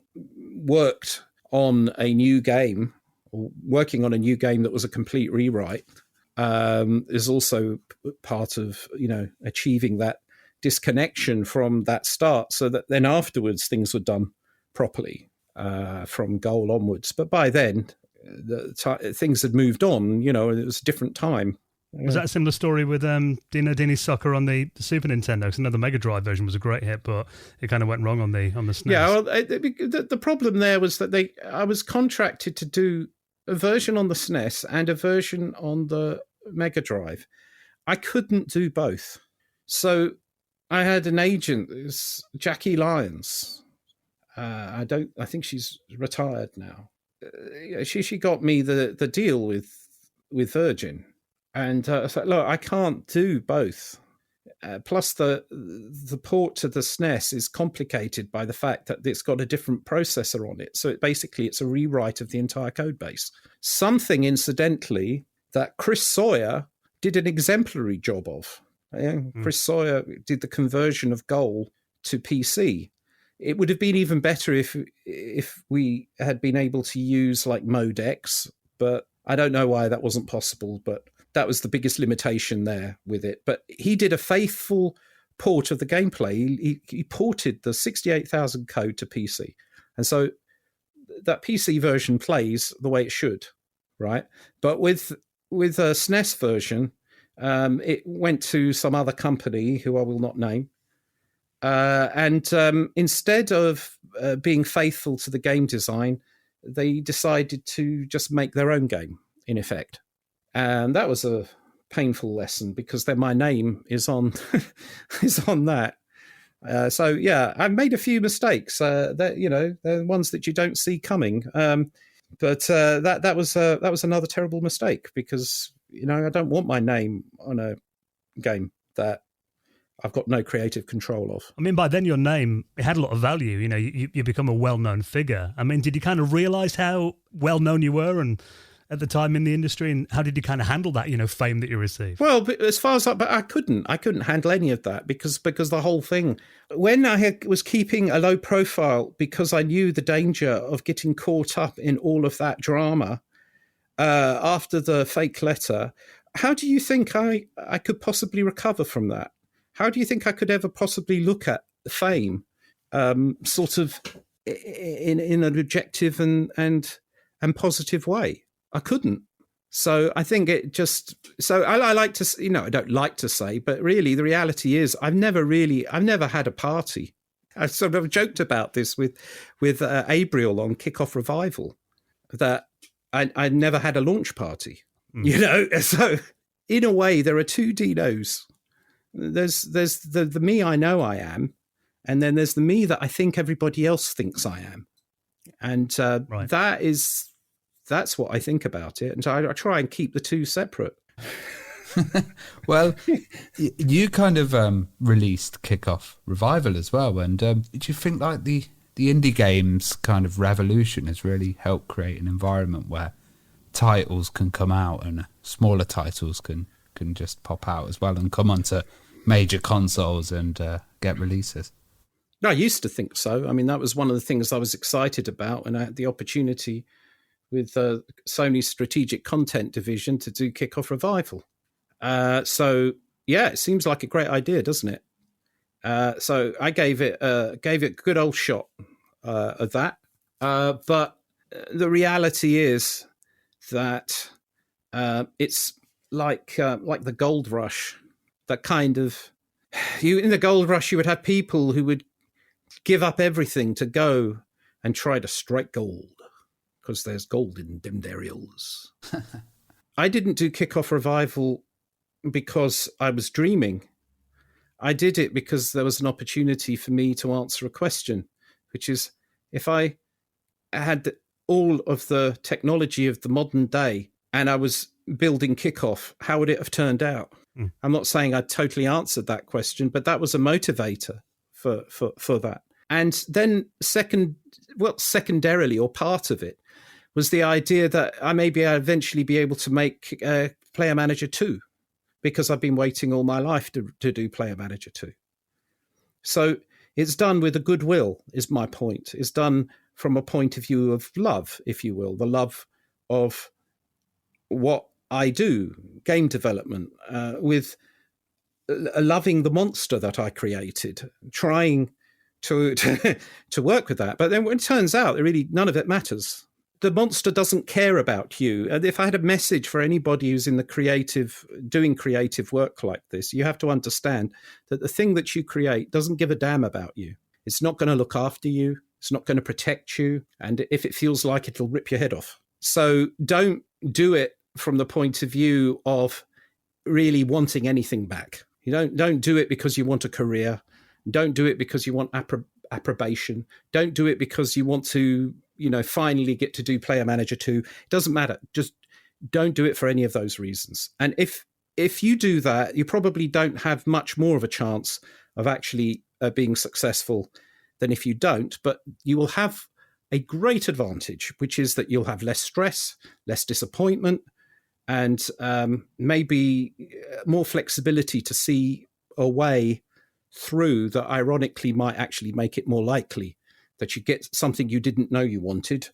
worked on a new game, or working on a new game that was a complete rewrite, is also part of, achieving that disconnection from that start, so that then afterwards things were done properly from Goal onwards. But by then, things had moved on, it was a different time. Was that a similar story with Dino Dini Soccer on the Super Nintendo? Because I know the Mega Drive version was a great hit, but it kind of went wrong on the SNES. Yeah, well, the problem there was that I was contracted to do a version on the SNES and a version on the Mega Drive. I couldn't do both. So I had an agent, it was Jackie Lyons. I think she's retired now. She got me the deal with Virgin. And I was like, look, I can't do both. Plus, the port to the SNES is complicated by the fact that it's got a different processor on it. So it's a rewrite of the entire code base. Something, incidentally, that Chris Sawyer did an exemplary job of. Chris Sawyer did the conversion of Goal to PC. It would have been even better if we had been able to use like Mode X, but I don't know why that wasn't possible, but that was the biggest limitation there with it. But he did a faithful port of the gameplay. He ported the 68,000 code to PC. And so that PC version plays the way it should, right? But with with a SNES version, it went to some other company who I will not name. And instead of being faithful to the game design, they decided to just make their own game, in effect. And that was a painful lesson, because then my name is on is on that. So yeah, I made a few mistakes. That they're ones that you don't see coming. But that was another terrible mistake, because I don't want my name on a game that I've got no creative control of. I mean, by then your name, it had a lot of value. You become a well-known figure. I mean, did you kind of realize how well-known you were and at the time in the industry, and how did you kind of handle that, fame that you received? Well, but as far as I couldn't handle any of that, because the whole thing, when I was keeping a low profile, because I knew the danger of getting caught up in all of that drama after the fake letter, how do you think I could possibly recover from that? How do you think I could ever possibly look at fame sort of in an objective and positive way? I couldn't. So I think it just. So I like to, I don't like to say, but really the reality is I've never had a party. I sort of joked about this with Abriel on Kickoff Revival, that I never had a launch party. So in a way there are two Dinos. There's the me I know I am, and then there's the me that I think everybody else thinks I am, and right. That's what I think about it, and so I try and keep the two separate. Well, you kind of released Kickoff Revival as well, and do you think like the indie games kind of revolution has really helped create an environment where titles can come out and smaller titles can just pop out as well and come onto major consoles and get releases? I used to think so. I mean, that was one of the things I was excited about, and I had the opportunity with Sony's strategic content division to do Kickoff Revival. So yeah, it seems like a great idea, doesn't it? So I gave it a good old shot of that. But the reality is that it's like the gold rush. That kind of, in the gold rush, you would have people who would give up everything to go and try to strike gold, because there's gold in them areas. I didn't do Kickoff Revival because I was dreaming. I did it because there was an opportunity for me to answer a question, which is, if I had all of the technology of the modern day and I was building Kickoff, how would it have turned out? I'm not saying I totally answered that question, but that was a motivator for that. And then secondarily, or part of it, was the idea that I'd eventually be able to make Player Manager 2, because I've been waiting all my life to do Player Manager 2. So it's done with a goodwill, is my point. It's done from a point of view of love, if you will, the love of what I do, game development, with loving the monster that I created, trying to work with that. But then when it turns out that really none of it matters. The monster doesn't care about you. And if I had a message for anybody who's in the doing creative work like this, you have to understand that the thing that you create doesn't give a damn about you. It's not going to look after you. It's not going to protect you. And if it feels like it'll rip your head off. So don't do it from the point of view of really wanting anything back. You don't do it because you want a career. Don't do it because you want approbation. Don't do it because you want to, finally get to do Player Manager 2. It doesn't matter. Just don't do it for any of those reasons. And if you do that, you probably don't have much more of a chance of actually being successful than if you don't. But you will have a great advantage, which is that you'll have less stress, less disappointment, and maybe more flexibility to see a way through that ironically might actually make it more likely that you get something you didn't know you wanted,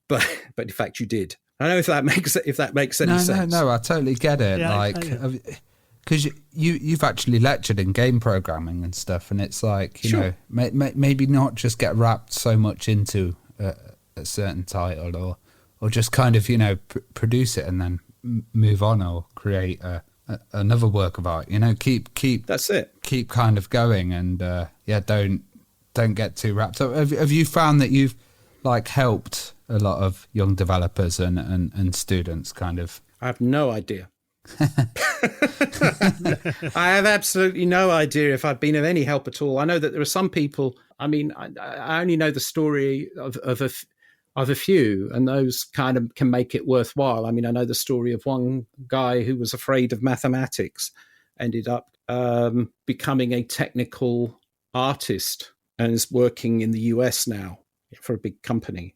but in fact you did. I don't know if that makes any sense. No, I totally get it. Yeah, because you've actually lectured in game programming and stuff, and it's like, Sure. maybe not just get wrapped so much into a certain title, or just kind of produce it and then move on or create another work of art. Keep That's it. Keep kind of going, and don't get too wrapped up. Have you found that you've helped a lot of young developers and students kind of? I have no idea. I have absolutely no idea if I've been of any help at all. I know that there are some people. I mean, I only know the story of a few, and those kind of can make it worthwhile. I mean, I know the story of one guy who was afraid of mathematics, ended up becoming a technical artist, and is working in the US now for a big company.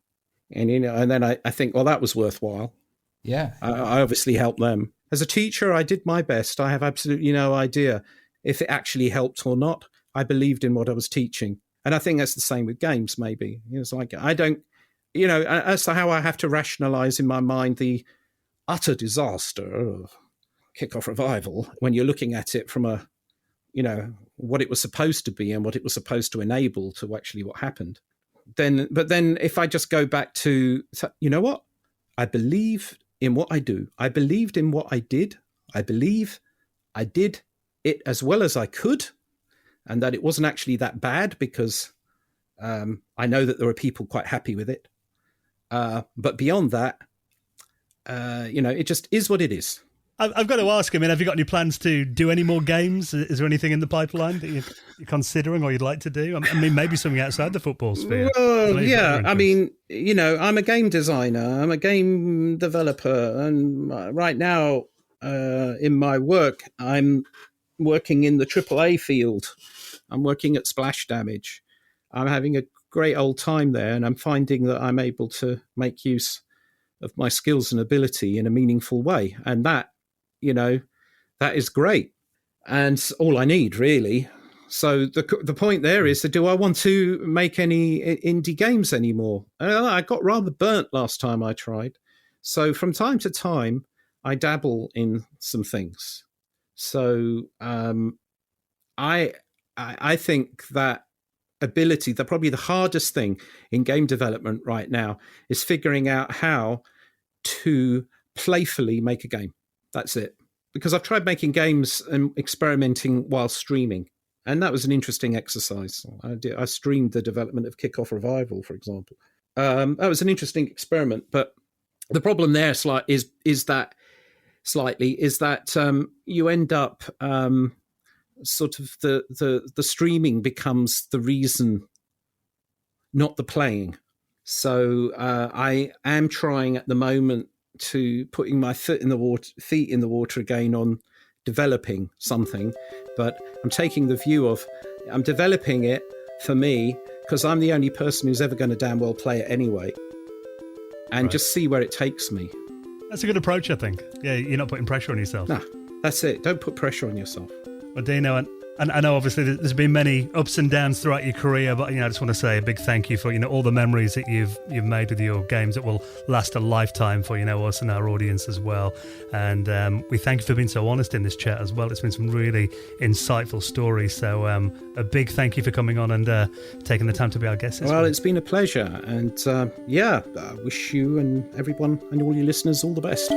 And and then I think, well, that was worthwhile. Yeah, I obviously helped them. As a teacher, I did my best. I have absolutely no idea if it actually helped or not. I believed in what I was teaching. And I think that's the same with games, maybe. It's like, I don't, as to how I have to rationalize in my mind the utter disaster of Kickoff Revival when you're looking at it from what it was supposed to be and what it was supposed to enable to actually what happened. But then if I just go back to, you know what? I believe in what I do. I believed in what I did. I believe I did it as well as I could, and that it wasn't actually that bad, because I know that there are people quite happy with it. But beyond that, it just is what it is. I've got to ask, have you got any plans to do any more games? Is there anything in the pipeline that you're considering or you'd like to do? I mean, maybe something outside the football sphere. Well, yeah. I mean, I'm a game designer. I'm a game developer. And right now, in my work, I'm working in the AAA field. I'm working at Splash Damage. I'm having a great old time there, and I'm finding that I'm able to make use of my skills and ability in a meaningful way. And that is great. And all I need, really. So the point there is that, do I want to make any indie games anymore? I got rather burnt last time I tried. So from time to time, I dabble in some things. So I think that ability, probably the hardest thing in game development right now is figuring out how to playfully make a game. That's it. Because I've tried making games and experimenting while streaming, and that was an interesting exercise. I streamed the development of Kickoff Revival, for example. That was an interesting experiment, but the problem there is that you end up sort of the streaming becomes the reason, not the playing. So I am trying at the moment to putting my feet in the water again on developing something, but I'm taking the view of I'm developing it for me because I'm the only person who's ever going to damn well play it anyway, and just see where it takes me. That's a good approach, I think. Yeah, you're not putting pressure on yourself. No, that's it. Don't put pressure on yourself. Well, Dino, and I know obviously there's been many ups and downs throughout your career, but I just want to say a big thank you for all the memories that you've made with your games that will last a lifetime for us and our audience as well. And we thank you for being so honest in this chat as well. It's been some really insightful stories. So a big thank you for coming on and taking the time to be our guest. Well, it's been a pleasure, and I wish you and everyone and all your listeners all the best.